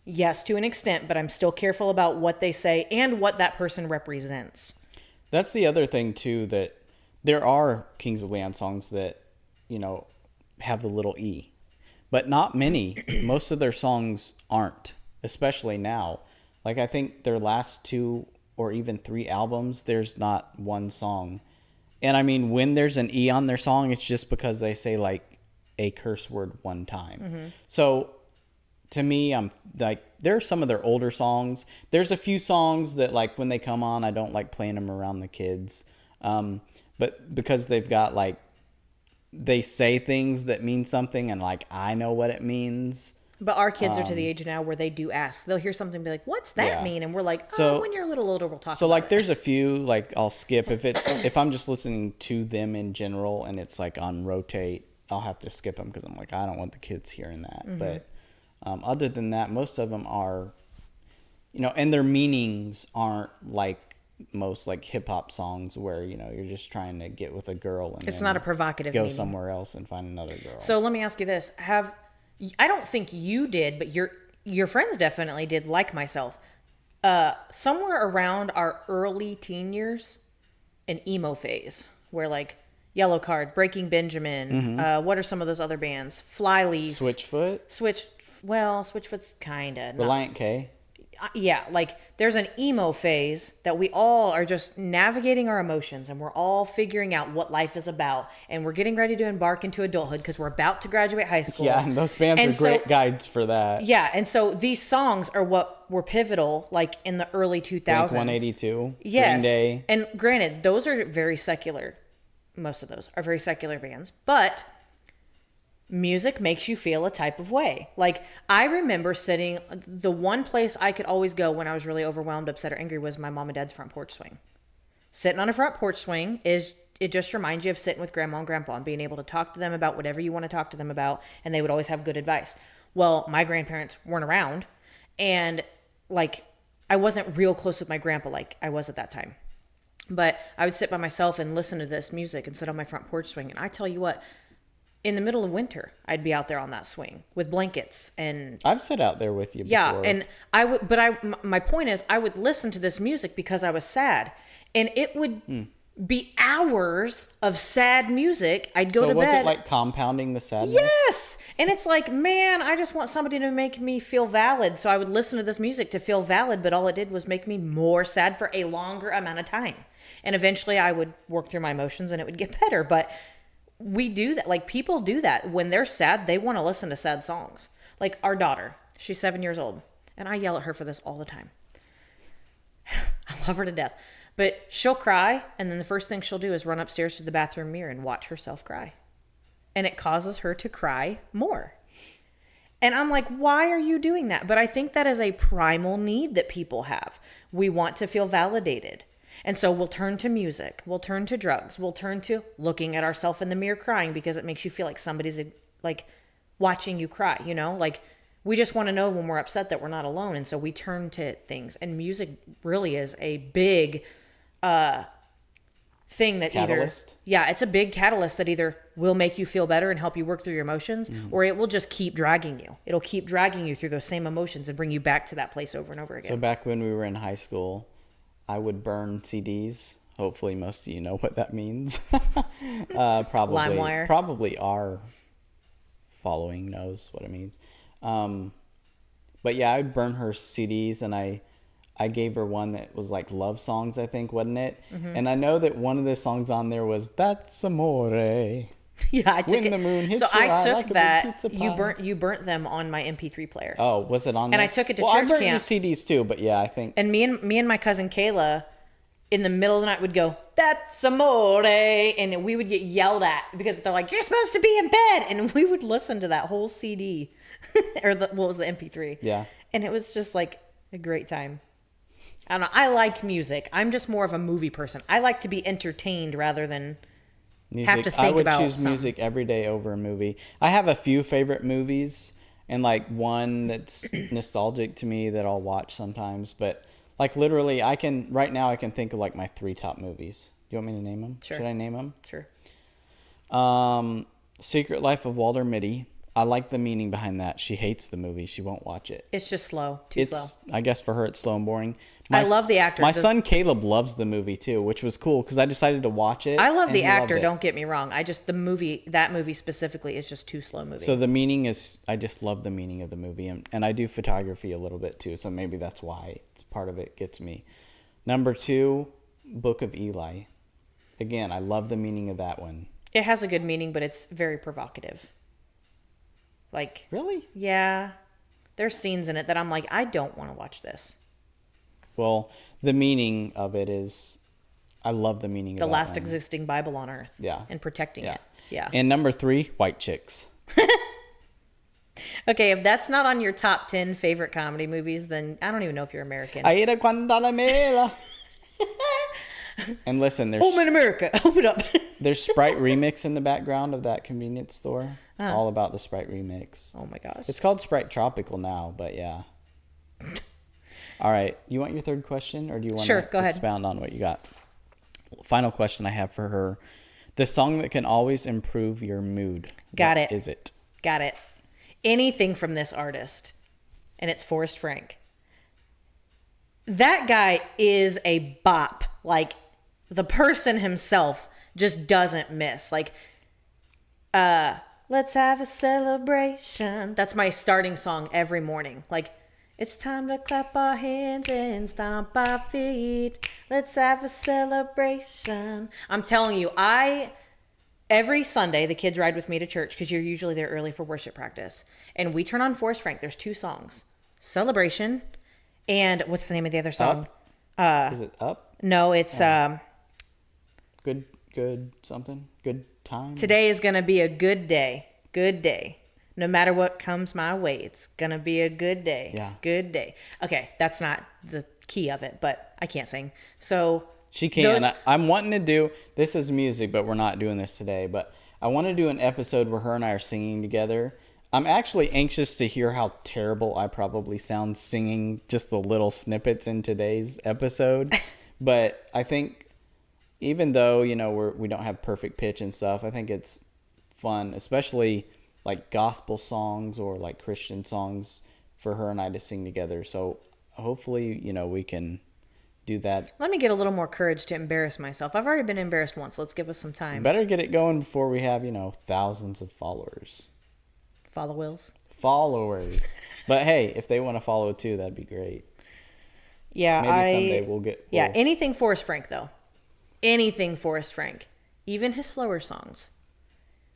[SPEAKER 2] yes, to an extent, but I'm still careful about what they say and what that person represents.
[SPEAKER 3] That's the other thing, too, that there are Kings of Leon songs that, have the little E. But not many. Most of their songs aren't, especially now. Like, I think their last 2 or even 3 albums, there's not one song. And I mean, when there's an E on their song, it's just because they say, like, a curse word one time. Mm-hmm. So to me, I'm like, there are some of their older songs. There's a few songs that, like, when they come on, I don't like playing them around the kids. But because they've got, like, they say things that mean something and, like, I know what it means.
[SPEAKER 2] But our kids are to the age now where they do ask. They'll hear something and be like, what's that mean? And we're like, when you're a little older, we'll talk about it.
[SPEAKER 3] So, like, there's a few, like, I'll skip. If I'm just listening to them in general and it's, like, on rotate, I'll have to skip them because I'm like, I don't want the kids hearing that. Mm-hmm. But other than that, most of them are, and their meanings aren't like most, like, hip-hop songs where, you're just trying to get with a girl and
[SPEAKER 2] it's not a provocative
[SPEAKER 3] go
[SPEAKER 2] meaning.
[SPEAKER 3] Somewhere else and find another girl.
[SPEAKER 2] So let me ask you this. I don't think you did, but your friends definitely did, like myself. Somewhere around our early teen years, an emo phase where, like, Yellow Card, Breaking Benjamin,
[SPEAKER 3] Mm-hmm.
[SPEAKER 2] What are some of those other bands? Flyleaf. Switchfoot's kind of.
[SPEAKER 3] Reliant K.
[SPEAKER 2] Yeah, like, there's an emo phase that we all are just navigating our emotions and we're all figuring out what life is about. And we're getting ready to embark into adulthood because we're about to graduate high school.
[SPEAKER 3] Yeah, and those bands are great guides for that.
[SPEAKER 2] Yeah, and so these songs are what were pivotal, like, in the early 2000s.
[SPEAKER 3] Blink-182,
[SPEAKER 2] yes.
[SPEAKER 3] Green Day.
[SPEAKER 2] And granted, those are very secular. Most of those are very secular bands. But music makes you feel a type of way. Like, I remember the one place I could always go when I was really overwhelmed, upset, or angry was my mom and dad's front porch swing. Sitting on a front porch swing it just reminds you of sitting with grandma and grandpa and being able to talk to them about whatever you want to talk to them about, and they would always have good advice. Well, my grandparents weren't around, and, like, I wasn't real close with my grandpa like I was at that time. But I would sit by myself and listen to this music and sit on my front porch swing. And I tell you what, in the middle of winter, I'd be out there on that swing with blankets. And
[SPEAKER 3] I've sat out there with you before.
[SPEAKER 2] Yeah, and my point is, I would listen to this music because I was sad. And it would be hours of sad music. I'd go to bed.
[SPEAKER 3] So was it like compounding the sadness?
[SPEAKER 2] Yes! And it's like, man, I just want somebody to make me feel valid. So I would listen to this music to feel valid, but all it did was make me more sad for a longer amount of time. And eventually I would work through my emotions and it would get better. But we do that. Like, people do that. When they're sad, they want to listen to sad songs. Like, our daughter, she's 7 years old. And I yell at her for this all the time. I love her to death. But she'll cry, and then the first thing she'll do is run upstairs to the bathroom mirror and watch herself cry. And it causes her to cry more. And I'm like, why are you doing that? But I think that is a primal need that people have. We want to feel validated. And so we'll turn to music, we'll turn to drugs, we'll turn to looking at ourselves in the mirror crying because it makes you feel like somebody's, like, watching you cry, Like, we just want to know when we're upset that we're not alone. And so we turn to things. And music really is a big thing that
[SPEAKER 3] catalyst.
[SPEAKER 2] It's a big catalyst that either will make you feel better and help you work through your emotions, or it will just keep dragging you. It'll keep dragging you through those same emotions and bring you back to that place over and over again.
[SPEAKER 3] So back when we were in high school, I would burn CDs. Hopefully most of you know what that means. Probably our following knows what it means. But yeah, I'd burn her CDs, and I gave her one that was like love songs, I think, wasn't it? Mm-hmm. And I know that one of the songs on there was "That's Amore."
[SPEAKER 2] Yeah, I took
[SPEAKER 3] when
[SPEAKER 2] it.
[SPEAKER 3] the moon hits
[SPEAKER 2] so
[SPEAKER 3] your
[SPEAKER 2] I
[SPEAKER 3] eye
[SPEAKER 2] took
[SPEAKER 3] like a
[SPEAKER 2] that.
[SPEAKER 3] big pizza pie.
[SPEAKER 2] You burnt them on my MP3 player.
[SPEAKER 3] Oh, was it on there?
[SPEAKER 2] And I took it to church
[SPEAKER 3] I burnt
[SPEAKER 2] camp.
[SPEAKER 3] the CDs too, but yeah, I think.
[SPEAKER 2] And me and my cousin Kayla, in the middle of the night, would go, "That's amore," and we would get yelled at because they're like, "You're supposed to be in bed," and we would listen to that whole CD, or what was the MP3?
[SPEAKER 3] Yeah.
[SPEAKER 2] And it was just like a great time. I don't know. I like music. I'm just more of a movie person. I like to be entertained rather than have to think
[SPEAKER 3] I would
[SPEAKER 2] about
[SPEAKER 3] choose
[SPEAKER 2] something.
[SPEAKER 3] music every day over a movie. I have a few favorite movies and like one that's nostalgic to me that I'll watch sometimes. But like literally, right now I can think of like my 3 top movies. Do you want me to name them?
[SPEAKER 2] Sure.
[SPEAKER 3] Should I name them?
[SPEAKER 2] Sure.
[SPEAKER 3] Secret Life of Walter Mitty. I like the meaning behind that. She hates the movie. She won't watch it.
[SPEAKER 2] It's just slow. Too slow.
[SPEAKER 3] I guess for her it's slow and boring.
[SPEAKER 2] I love the actor.
[SPEAKER 3] My son Caleb loves the movie too, which was cool because I decided to watch it.
[SPEAKER 2] I love
[SPEAKER 3] and
[SPEAKER 2] the
[SPEAKER 3] he loved
[SPEAKER 2] actor.
[SPEAKER 3] it.
[SPEAKER 2] Don't get me wrong. That movie specifically is just too slow movie.
[SPEAKER 3] So the meaning is, I just love the meaning of the movie, and I do photography a little bit too. So maybe that's why it's part of it gets me. Number 2, Book of Eli. Again, I love the meaning of that one.
[SPEAKER 2] It has a good meaning, but it's very provocative. Like,
[SPEAKER 3] Really?
[SPEAKER 2] yeah, there's scenes in it that I'm like, I don't want to watch this.
[SPEAKER 3] Well, the meaning of it is, I love the meaning
[SPEAKER 2] The
[SPEAKER 3] of that
[SPEAKER 2] last
[SPEAKER 3] one.
[SPEAKER 2] existing Bible on earth.
[SPEAKER 3] Yeah.
[SPEAKER 2] And protecting it. Yeah.
[SPEAKER 3] And number 3, White Chicks.
[SPEAKER 2] Okay, if that's not on your top 10 favorite comedy movies, then I don't even know if you're American.
[SPEAKER 3] Aira cuando la mela. And listen, there's
[SPEAKER 2] Home in America. Open up.
[SPEAKER 3] there's Sprite remix in the background of that convenience store. All about the Sprite remix.
[SPEAKER 2] Oh my gosh.
[SPEAKER 3] It's called Sprite Tropical now, but yeah. All right. You want your third question, or do you want
[SPEAKER 2] Sure,
[SPEAKER 3] to
[SPEAKER 2] go ahead.
[SPEAKER 3] expound on what you got? Final question I have for her. The song that can always improve your mood.
[SPEAKER 2] Got
[SPEAKER 3] What
[SPEAKER 2] it.
[SPEAKER 3] is it?
[SPEAKER 2] Got it. Anything from this artist. And it's Forrest Frank. That guy is a bop. Like, the person himself just doesn't miss. Like, let's have a celebration. That's my starting song every morning. Like, it's time to clap our hands and stomp our feet. Let's have a celebration. I'm telling you, every Sunday, the kids ride with me to church because you're usually there early for worship practice. And we turn on Forrest Frank. There's 2 songs. Celebration and what's the name of the other song?
[SPEAKER 3] Is it Up?
[SPEAKER 2] No, it's
[SPEAKER 3] Good something? Good time?
[SPEAKER 2] Today is going to be a good day. Good day. No matter what comes my way, it's going to be a good day.
[SPEAKER 3] Yeah.
[SPEAKER 2] Good day. Okay, that's not the key of it, but I can't sing. So
[SPEAKER 3] She can. I'm wanting to do, this is music, but we're not doing this today, but I want to do an episode where her and I are singing together. I'm actually anxious to hear how terrible I probably sound singing just the little snippets in today's episode. But I think even though, we don't have perfect pitch and stuff, I think it's fun, especially like gospel songs or like Christian songs for her and I to sing together. So hopefully, we can do that.
[SPEAKER 2] let me get a little more courage to embarrass myself. I've already been embarrassed once. Let's give us some time.
[SPEAKER 3] Better get it going before we have, thousands of followers.
[SPEAKER 2] Follow Wills.
[SPEAKER 3] But hey, if they want to follow too, that'd be great.
[SPEAKER 2] Yeah,
[SPEAKER 3] Maybe someday we'll get.
[SPEAKER 2] Yeah, anything Forrest Frank, though. Anything Forrest Frank. Even his slower songs.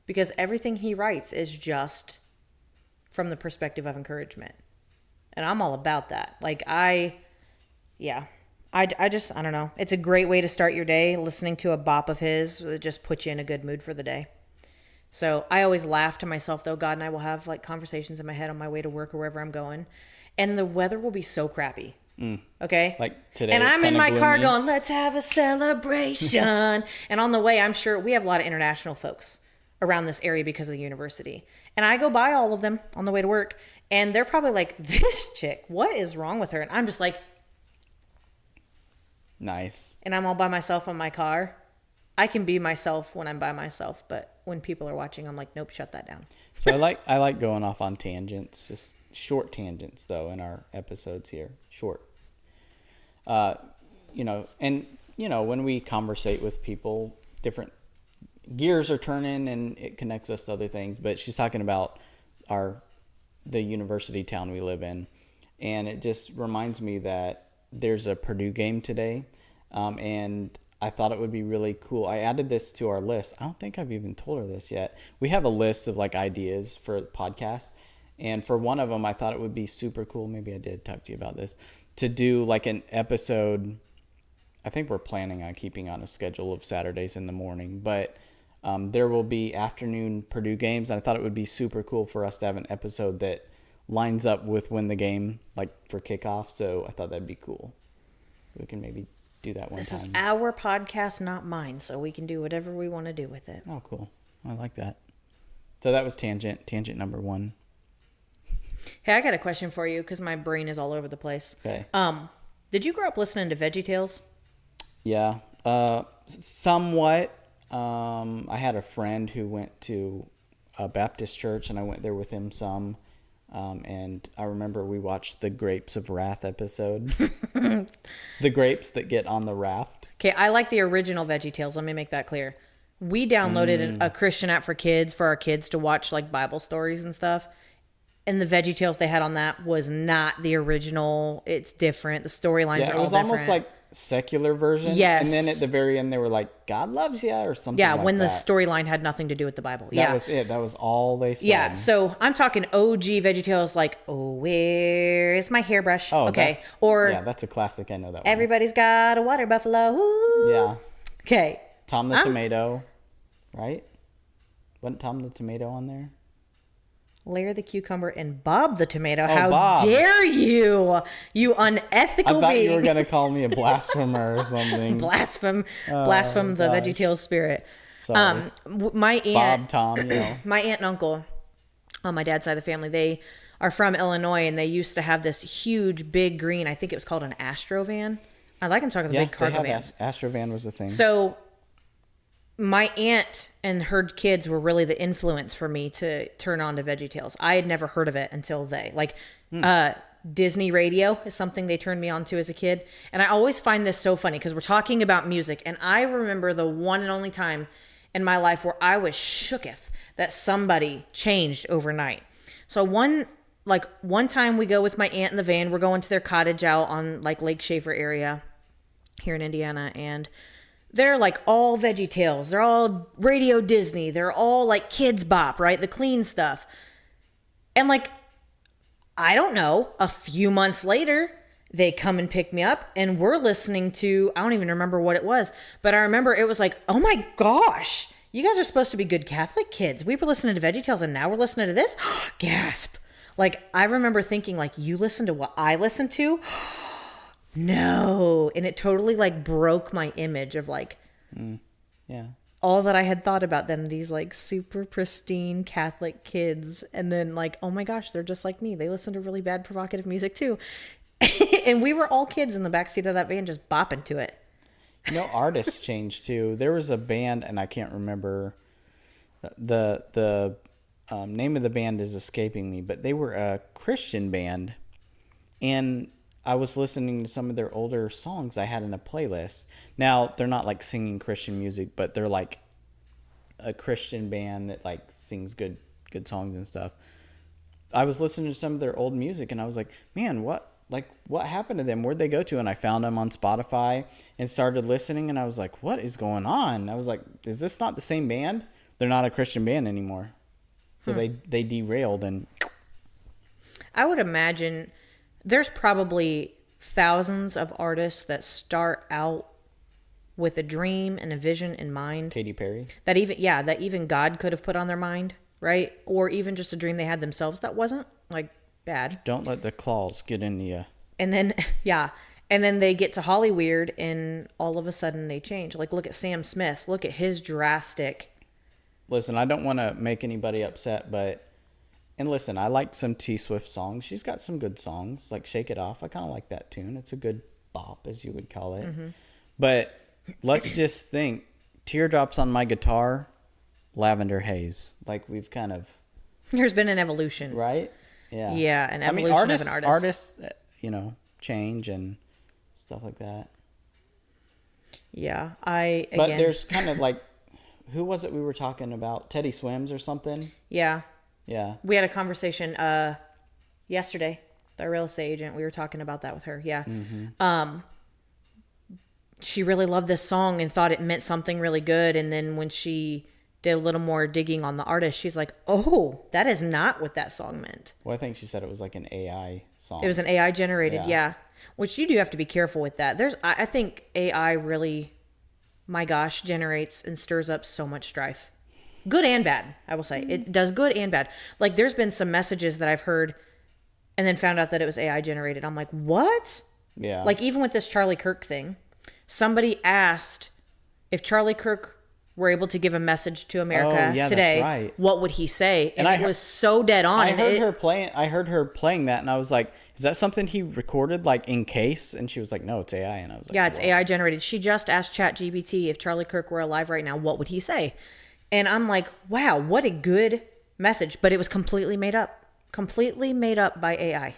[SPEAKER 2] Because everything he writes is just from the perspective of encouragement. And I'm all about that. Like, I don't know. It's a great way to start your day, listening to a bop of his. It just puts you in a good mood for the day. So I always laugh to myself, though. God and I will have like conversations in my head on my way to work or wherever I'm going. And the weather will be so crappy. Okay?
[SPEAKER 3] Like today.
[SPEAKER 2] And
[SPEAKER 3] it's
[SPEAKER 2] I'm in
[SPEAKER 3] kinda
[SPEAKER 2] my car
[SPEAKER 3] gloomy.
[SPEAKER 2] going, let's have a celebration. And on the way, I'm sure we have a lot of international folks around this area because of the university. And I go by all of them on the way to work. And they're probably like, this chick, what is wrong with her? And I'm just like,
[SPEAKER 3] Nice.
[SPEAKER 2] and I'm all by myself in my car. I can be myself when I'm by myself, but when people are watching, I'm like, nope, shut that down.
[SPEAKER 3] So I like going off on tangents, just short tangents though in our episodes here. Short. When we conversate with people, different gears are turning and it connects us to other things. But she's talking about the university town we live in, and it just reminds me that there's a Purdue game today, and I thought it would be really cool. I added this to our list. I don't think I've even told her this yet. We have a list of like ideas for podcasts. And for one of them, I thought it would be super cool. Maybe I did talk to you about this, to do like an episode. I think we're planning on keeping on a schedule of Saturdays in the morning, but there will be afternoon Purdue games. And I thought it would be super cool for us to have an episode that lines up with when the game, like for kickoff. So I thought that'd be cool. we can maybe do that one
[SPEAKER 2] This
[SPEAKER 3] time.
[SPEAKER 2] is our podcast, not mine, so we can do whatever we want to do with it.
[SPEAKER 3] Oh, cool. I like that. So that was tangent number 1.
[SPEAKER 2] Hey, I got a question for you because my brain is all over the place.
[SPEAKER 3] Okay.
[SPEAKER 2] Did you grow up listening to VeggieTales?
[SPEAKER 3] Yeah. Somewhat. I had a friend who went to a Baptist church, and I went there with him some. And I remember we watched the Grapes of Wrath episode. The grapes that get on the raft.
[SPEAKER 2] Okay, I like the original VeggieTales. Let me make that clear. We downloaded a Christian app for kids for our kids to watch like Bible stories and stuff. And the VeggieTales they had on that was not the original. It's different. The storylines
[SPEAKER 3] Yeah,
[SPEAKER 2] are
[SPEAKER 3] it
[SPEAKER 2] all
[SPEAKER 3] was
[SPEAKER 2] different.
[SPEAKER 3] almost like secular version.
[SPEAKER 2] Yes.
[SPEAKER 3] And then at the very end, they were like, God loves you, or something
[SPEAKER 2] yeah,
[SPEAKER 3] like
[SPEAKER 2] when the
[SPEAKER 3] that.
[SPEAKER 2] storyline had nothing to do with the Bible.
[SPEAKER 3] That was it. That was all they said.
[SPEAKER 2] Yeah, so I'm talking OG VeggieTales like, oh, where is my hairbrush?
[SPEAKER 3] Oh,
[SPEAKER 2] okay.
[SPEAKER 3] that's,
[SPEAKER 2] Or
[SPEAKER 3] yeah, that's a classic. I know that one.
[SPEAKER 2] everybody's got a water buffalo. Ooh.
[SPEAKER 3] Yeah.
[SPEAKER 2] Okay.
[SPEAKER 3] Tom the Tomato, right? Wasn't Tom the Tomato on there?
[SPEAKER 2] Larry the Cucumber and Bob the Tomato.
[SPEAKER 3] Oh,
[SPEAKER 2] How
[SPEAKER 3] Bob.
[SPEAKER 2] dare you? You unethical
[SPEAKER 3] I thought
[SPEAKER 2] being.
[SPEAKER 3] you were going to call me a blasphemer or something.
[SPEAKER 2] Blaspheme the
[SPEAKER 3] gosh.
[SPEAKER 2] VeggieTales spirit.
[SPEAKER 3] Sorry.
[SPEAKER 2] My aunt,
[SPEAKER 3] Bob, Tom, you know.
[SPEAKER 2] my aunt and uncle on my dad's side of the family, they are from Illinois, and they used to have this huge, big green. I think it was called an Astro van. I like them talking the
[SPEAKER 3] Yeah,
[SPEAKER 2] big cargo
[SPEAKER 3] they have
[SPEAKER 2] vans.
[SPEAKER 3] Astrovan was the thing.
[SPEAKER 2] So my aunt and her kids were really the influence for me to turn on to VeggieTales. I had never heard of it until they. Like Disney radio is something they turned me on to as a kid. And I always find this so funny because we're talking about music. And I remember the one and only time in my life where I was shooketh that somebody changed overnight. So one time we go with my aunt in the van. We're going to their cottage out on like Lake Schaefer area here in Indiana, and they're like all VeggieTales. They're all Radio Disney. They're all like Kids Bop, right? The clean stuff. And like, I don't know, a few months later, they come and pick me up and we're listening to, I don't even remember what it was, but I remember it was like, oh my gosh, you guys are supposed to be good Catholic kids. We were listening to VeggieTales and now we're listening to this? Gasp. Like, I remember thinking like, you listen to what I listen to? No. And it totally like broke my image of like
[SPEAKER 3] yeah.
[SPEAKER 2] all that I had thought about them, these like super pristine Catholic kids. And then like, oh my gosh, they're just like me. They listen to really bad provocative music too. And we were all kids in the backseat of that van just bopping to it.
[SPEAKER 3] You know, artists changed too. There was a band, and I can't remember the name of the band is escaping me, but they were a Christian band, and I was listening to some of their older songs I had in a playlist. Now, they're not like singing Christian music, but they're like a Christian band that like sings good songs and stuff. I was listening to some of their old music and I was like, man, what happened to them? Where'd they go to? And I found them on Spotify and started listening, and I was like, what is going on? I was like, is this not the same band? They're not a Christian band anymore. So they derailed. And
[SPEAKER 2] I would imagine there's probably thousands of artists that start out with a dream and a vision in mind.
[SPEAKER 3] Katy Perry.
[SPEAKER 2] That even God could have put on their mind, right? Or even just a dream they had themselves that wasn't like bad.
[SPEAKER 3] Don't let the claws get into you.
[SPEAKER 2] And then, and then they get to Hollyweird and all of a sudden they change. Like, look at Sam Smith. Look at his drastic.
[SPEAKER 3] Listen, I don't want to make anybody upset, and listen, I like some T Swift songs. She's got some good songs, like Shake It Off. I kind of like that tune. It's a good bop, as you would call it. Mm-hmm. But let's just think, Teardrops on My Guitar, Lavender Haze. Like, we've kind of...
[SPEAKER 2] There's been an evolution.
[SPEAKER 3] Right? Yeah.
[SPEAKER 2] Yeah, an evolution of an artist.
[SPEAKER 3] Artists, change and stuff like that.
[SPEAKER 2] Yeah,
[SPEAKER 3] But there's kind of like, who was it we were talking about? Teddy Swims or something?
[SPEAKER 2] Yeah.
[SPEAKER 3] Yeah.
[SPEAKER 2] We had a conversation yesterday. The real estate agent. We were talking about that with her. Yeah. Mm-hmm. She really loved this song and thought it meant something really good. And then when she did a little more digging on the artist, she's like, oh, that is not what that song meant.
[SPEAKER 3] Well, I think she said it was like an AI song.
[SPEAKER 2] It was an AI generated, yeah. Which you do have to be careful with that. I think AI really, my gosh, generates and stirs up so much strife. Good and bad, I will say. It does good and bad. Like, there's been some messages that I've heard and then found out that it was AI generated. I'm like, what?
[SPEAKER 3] Yeah.
[SPEAKER 2] Like even with this Charlie Kirk thing, somebody asked if Charlie Kirk were able to give a message to America
[SPEAKER 3] yeah,
[SPEAKER 2] today,
[SPEAKER 3] that's right.
[SPEAKER 2] what would he say? And
[SPEAKER 3] I
[SPEAKER 2] it was so dead on.
[SPEAKER 3] I heard her playing that, and I was like, "Is that something he recorded, like in case?" And she was like, "No, it's AI." And I was like,
[SPEAKER 2] "Yeah, it's
[SPEAKER 3] "Whoa."
[SPEAKER 2] AI generated." She just asked ChatGPT if Charlie Kirk were alive right now, what would he say? And I'm like, "Wow, what a good message!" But it was completely made up by AI.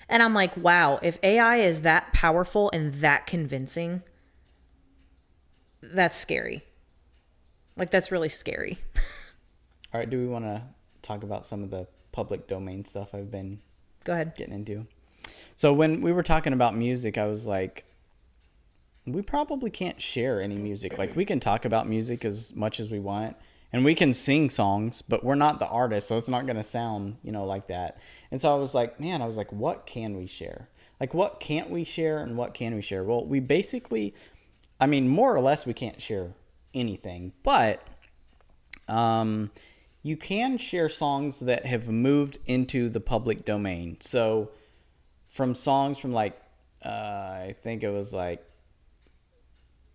[SPEAKER 2] And I'm like, "Wow, if AI is that powerful and that convincing, that's scary." Like, that's really scary.
[SPEAKER 3] All right, do we want to talk about some of the public domain stuff I've been
[SPEAKER 2] Go ahead.
[SPEAKER 3] getting into? So when we were talking about music, I was like, we probably can't share any music. Like, we can talk about music as much as we want, and we can sing songs, but we're not the artist, so it's not going to sound, like that. And so I was like, what can we share? Like, what can't we share and what can we share? Well, we basically, more or less we can't share anything, but you can share songs that have moved into the public domain. So from songs from like I think it was like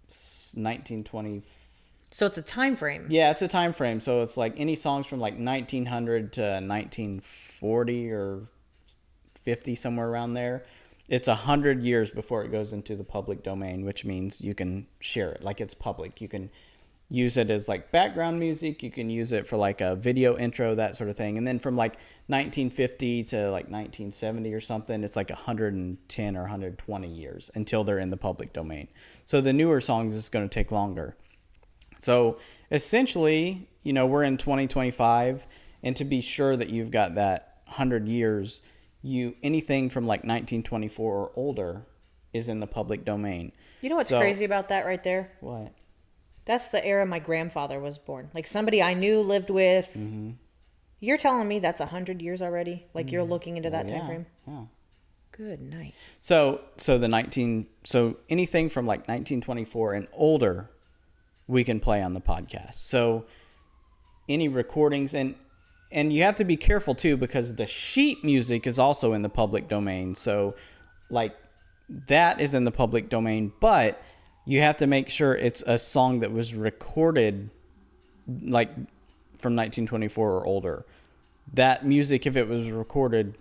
[SPEAKER 3] 1920.
[SPEAKER 2] So it's a time frame.
[SPEAKER 3] Yeah, it's a time frame. So it's like any songs from like 1900 to 1940 or 50, somewhere around there. It's 100 years before it goes into the public domain, which means you can share it like it's public. You can use it as like background music. You can use it for like a video intro, that sort of thing. And then from like 1950 to like 1970 or something, it's like 110 or 120 years until they're in the public domain. So the newer songs is going to take longer. So essentially, we're in 2025, and to be sure that you've got that 100 years, anything from like 1924 or older is in the public domain.
[SPEAKER 2] You know what's crazy about that right there?
[SPEAKER 3] What?
[SPEAKER 2] That's the era my grandfather was born. Like somebody I knew, lived with. Mm-hmm. You're telling me that's 100 years already? Like you're looking into that time frame?
[SPEAKER 3] Yeah.
[SPEAKER 2] Good night.
[SPEAKER 3] So anything from like 1924 and older, we can play on the podcast. So any recordings, and you have to be careful too, because the sheet music is also in the public domain. So like that is in the public domain, but you have to make sure it's a song that was recorded like from 1924 or older. That music, if it was recorded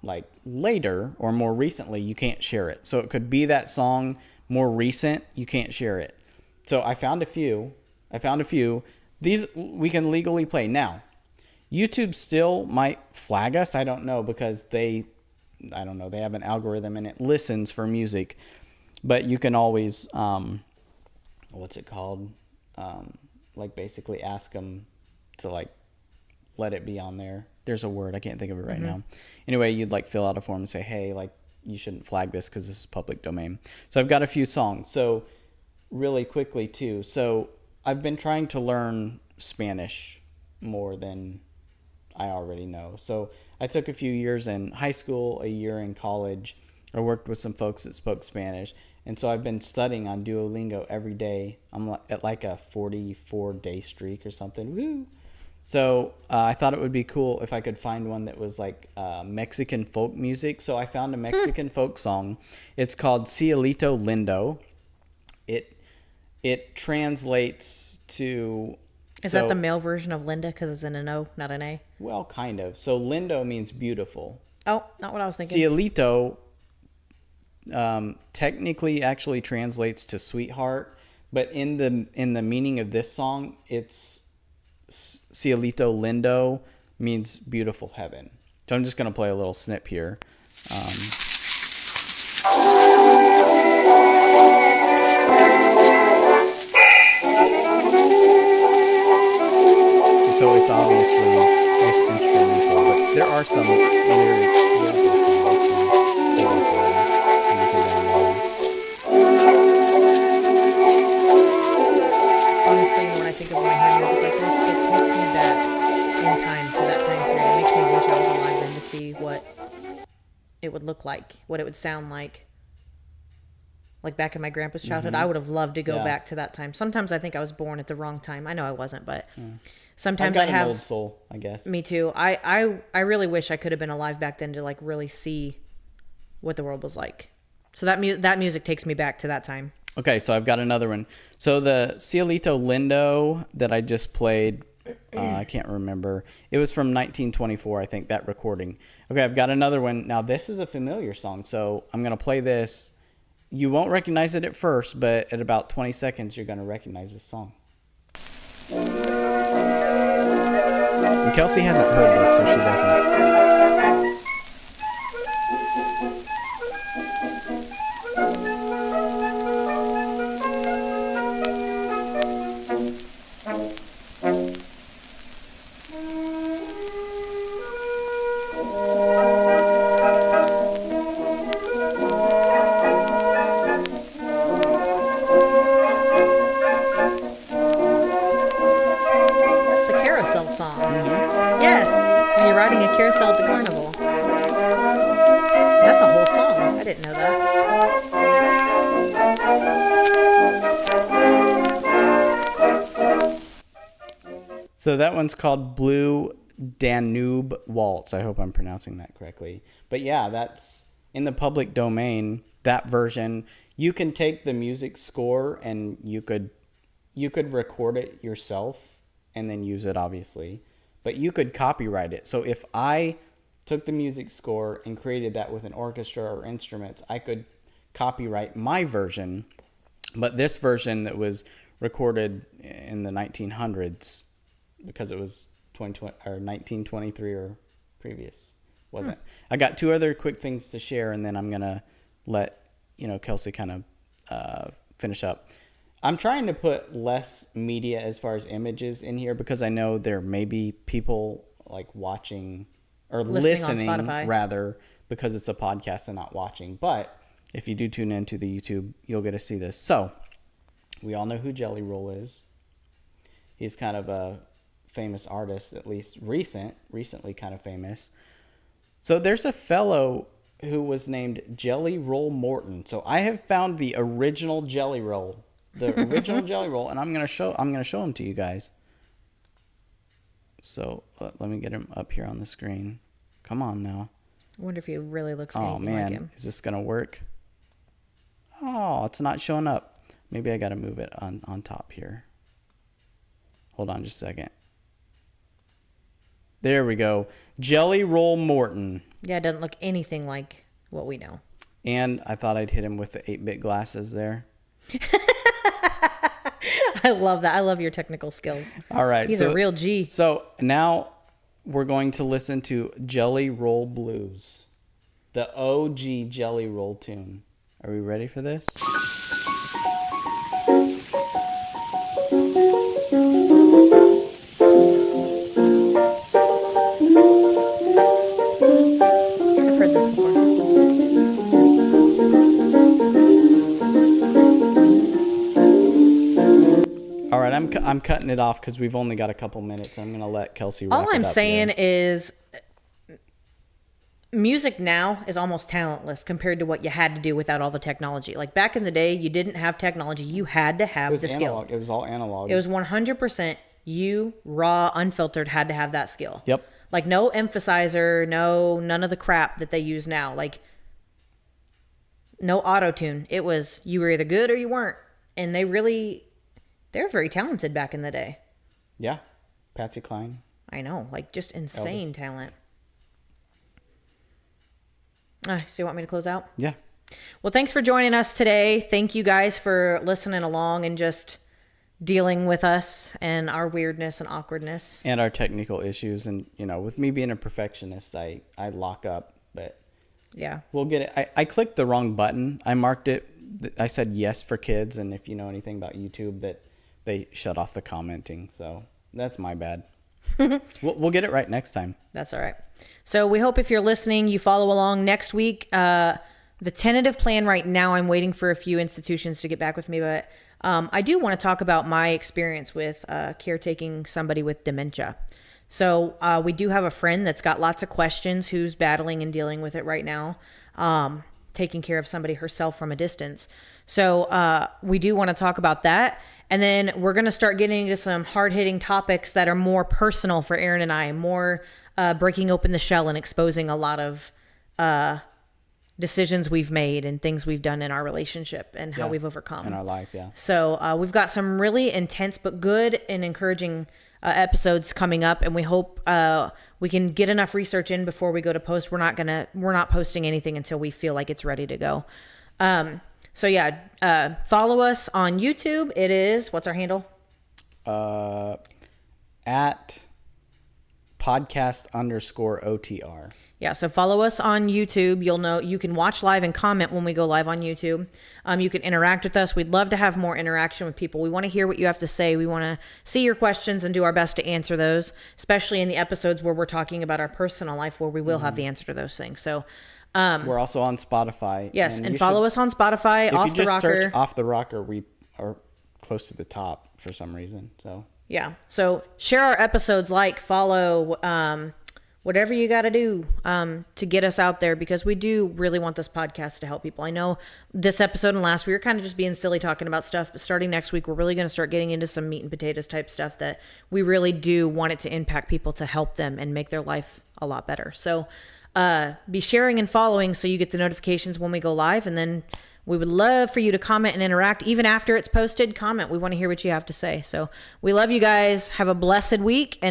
[SPEAKER 3] like later or more recently, you can't share it. So it could be that song more recent, you can't share it. So I found a few. These we can legally play. Now, YouTube still might flag us. I don't know, because they have an algorithm and it listens for music. But you can always, what's it called? Like basically ask them to like let it be on there. There's a word, I can't think of it right now. Anyway, you'd like fill out a form and say, hey, like you shouldn't flag this because this is public domain. So I've got a few songs. So really quickly too. So I've been trying to learn Spanish more than I already know. So I took a few years in high school, a year in college. I worked with some folks that spoke Spanish. And so I've been studying on Duolingo every day. I'm at like a 44-day streak or something. Woo! So I thought it would be cool if I could find one that was like Mexican folk music. So I found a Mexican folk song. It's called Cielito Lindo. It translates to...
[SPEAKER 2] Is that the male version of Linda because it's in an O, not an A?
[SPEAKER 3] Well, kind of. So Lindo means beautiful.
[SPEAKER 2] Oh, not what I was thinking.
[SPEAKER 3] Cielito technically actually translates to sweetheart, but in the meaning of this song, it's Cielito Lindo means beautiful heaven. So I'm just going to play a little snip here. So it's obviously just instrumental, but there are some lyrical
[SPEAKER 2] Honestly, when I think of my head music like this, it takes me back in time to that time period. It makes me wish I was alive then to see what it would look like, what it would sound like. Like back in my grandpa's childhood, I would have loved to go back to that time. Sometimes I think I was born at the wrong time. I know I wasn't, but sometimes
[SPEAKER 3] I've got an old soul, I guess.
[SPEAKER 2] Me too. I really wish I could have been alive back then to like really see what the world was like. So that music takes me back to that time.
[SPEAKER 3] Okay, so I've got another one. So the Cielito Lindo that I just played, I can't remember. It was from 1924, I think, that recording. Okay, I've got another one. Now, this is a familiar song, so I'm going to play this. You won't recognize it at first, but at about 20 seconds, you're going to recognize this song. And Kelsey hasn't heard this, so she doesn't.
[SPEAKER 2] That's the carousel song. Yes, when you're riding a carousel at the carnival. That's a whole song. I didn't know that.
[SPEAKER 3] So that one's called Blue Danube Waltz. I hope I'm pronouncing that correctly. But yeah, that's in the public domain, that version. You can take the music score and you could record it yourself and then use it, obviously. But you could copyright it. So if I took the music score and created that with an orchestra or instruments, I could copyright my version. But this version that was recorded in the 1900s, because it was 1923 or previous, wasn't. I got two other quick things to share, and then I'm gonna let Kelsey kind of finish up. I'm trying to put less media as far as images in here because I know there may be people like watching or listening
[SPEAKER 2] on Spotify,
[SPEAKER 3] rather, because it's a podcast and not watching. But if you do tune into the YouTube, you'll get to see this. So we all know who Jelly Roll is. He's kind of a famous artist, at least recently kind of famous. So there's a fellow who was named Jelly Roll Morton. So I have found the original Jelly Roll, and I'm gonna show him to you guys. So let me get him up here on the screen. Come on now.
[SPEAKER 2] I wonder if he really looks anything like him.
[SPEAKER 3] Is this gonna work? Oh, it's not showing up. Maybe I gotta move it on top here. Hold on just a second. There we go. Jelly Roll Morton.
[SPEAKER 2] Yeah, it doesn't look anything like what we know.
[SPEAKER 3] And I thought I'd hit him with the 8-bit glasses there.
[SPEAKER 2] I love that. I love your technical skills.
[SPEAKER 3] All right.
[SPEAKER 2] He's a real G.
[SPEAKER 3] So now we're going to listen to Jelly Roll Blues, the OG Jelly Roll tune. Are we ready for this?
[SPEAKER 2] I've heard this before.
[SPEAKER 3] All right, I'm cutting it off because we've only got a couple minutes. I'm going to let Kelsey wrap it up.
[SPEAKER 2] All I'm saying is music now is almost talentless compared to what you had to do without all the technology. Like back in the day, you didn't have technology. You had to have the skill.
[SPEAKER 3] It was all analog.
[SPEAKER 2] It was 100% you, raw, unfiltered, had to have that skill.
[SPEAKER 3] Yep.
[SPEAKER 2] Like no emphasizer, none of the crap that they use now. Like no auto-tune. It was you were either good or you weren't. And they were very talented back in the day.
[SPEAKER 3] Yeah. Patsy Cline.
[SPEAKER 2] I know, like just insane
[SPEAKER 3] Elvis.
[SPEAKER 2] talent. So you want me to close out?
[SPEAKER 3] Yeah.
[SPEAKER 2] Well, thanks for joining us today. Thank you guys for listening along and just dealing with us and our weirdness and awkwardness.
[SPEAKER 3] And our technical issues. And, with me being a perfectionist, I lock up. But
[SPEAKER 2] yeah,
[SPEAKER 3] we'll get it. I clicked the wrong button. I marked it. I said yes for kids. And if you know anything about YouTube, that they shut off the commenting. So that's my bad. We'll get it right next time.
[SPEAKER 2] That's all right. So we hope if you're listening, you follow along next week. The tentative plan right now, I'm waiting for a few institutions to get back with me, but I do want to talk about my experience with caretaking somebody with dementia. So we do have a friend that's got lots of questions who's battling and dealing with it right now, taking care of somebody herself from a distance. So we do want to talk about that. And then we're going to start getting into some hard-hitting topics that are more personal for Aaron and I, more breaking open the shell and exposing a lot of decisions we've made and things we've done in our relationship and how we've overcome
[SPEAKER 3] in our life. Yeah.
[SPEAKER 2] So we've got some really intense but good and encouraging episodes coming up, and we hope we can get enough research in before we go to post. We're not posting anything until we feel like it's ready to go. So yeah, follow us on YouTube. It is, what's our handle?
[SPEAKER 3] At podcast_OTR.
[SPEAKER 2] Yeah, so follow us on YouTube. You'll know you can watch live and comment when we go live on YouTube. You can interact with us. We'd love to have more interaction with people. We want to hear what you have to say. We want to see your questions and do our best to answer those, especially in the episodes where we're talking about our personal life, where we will have the answer to those things. So
[SPEAKER 3] we're also on Spotify.
[SPEAKER 2] Yes, and follow us on Spotify.
[SPEAKER 3] If
[SPEAKER 2] Off
[SPEAKER 3] you
[SPEAKER 2] the
[SPEAKER 3] just
[SPEAKER 2] Rocker.
[SPEAKER 3] search Off the Rocker, we are close to the top for some reason. So
[SPEAKER 2] yeah, so share our episodes, follow, whatever you got to do to get us out there, because we do really want this podcast to help people. I know this episode and last, we were kind of just being silly talking about stuff, but starting next week, we're really going to start getting into some meat and potatoes type stuff that we really do want it to impact people, to help them and make their life a lot better. So be sharing and following so you get the notifications when we go live, and then we would love for you to comment and interact. Even after it's posted, comment. We want to hear what you have to say. So we love you guys. Have a blessed week. And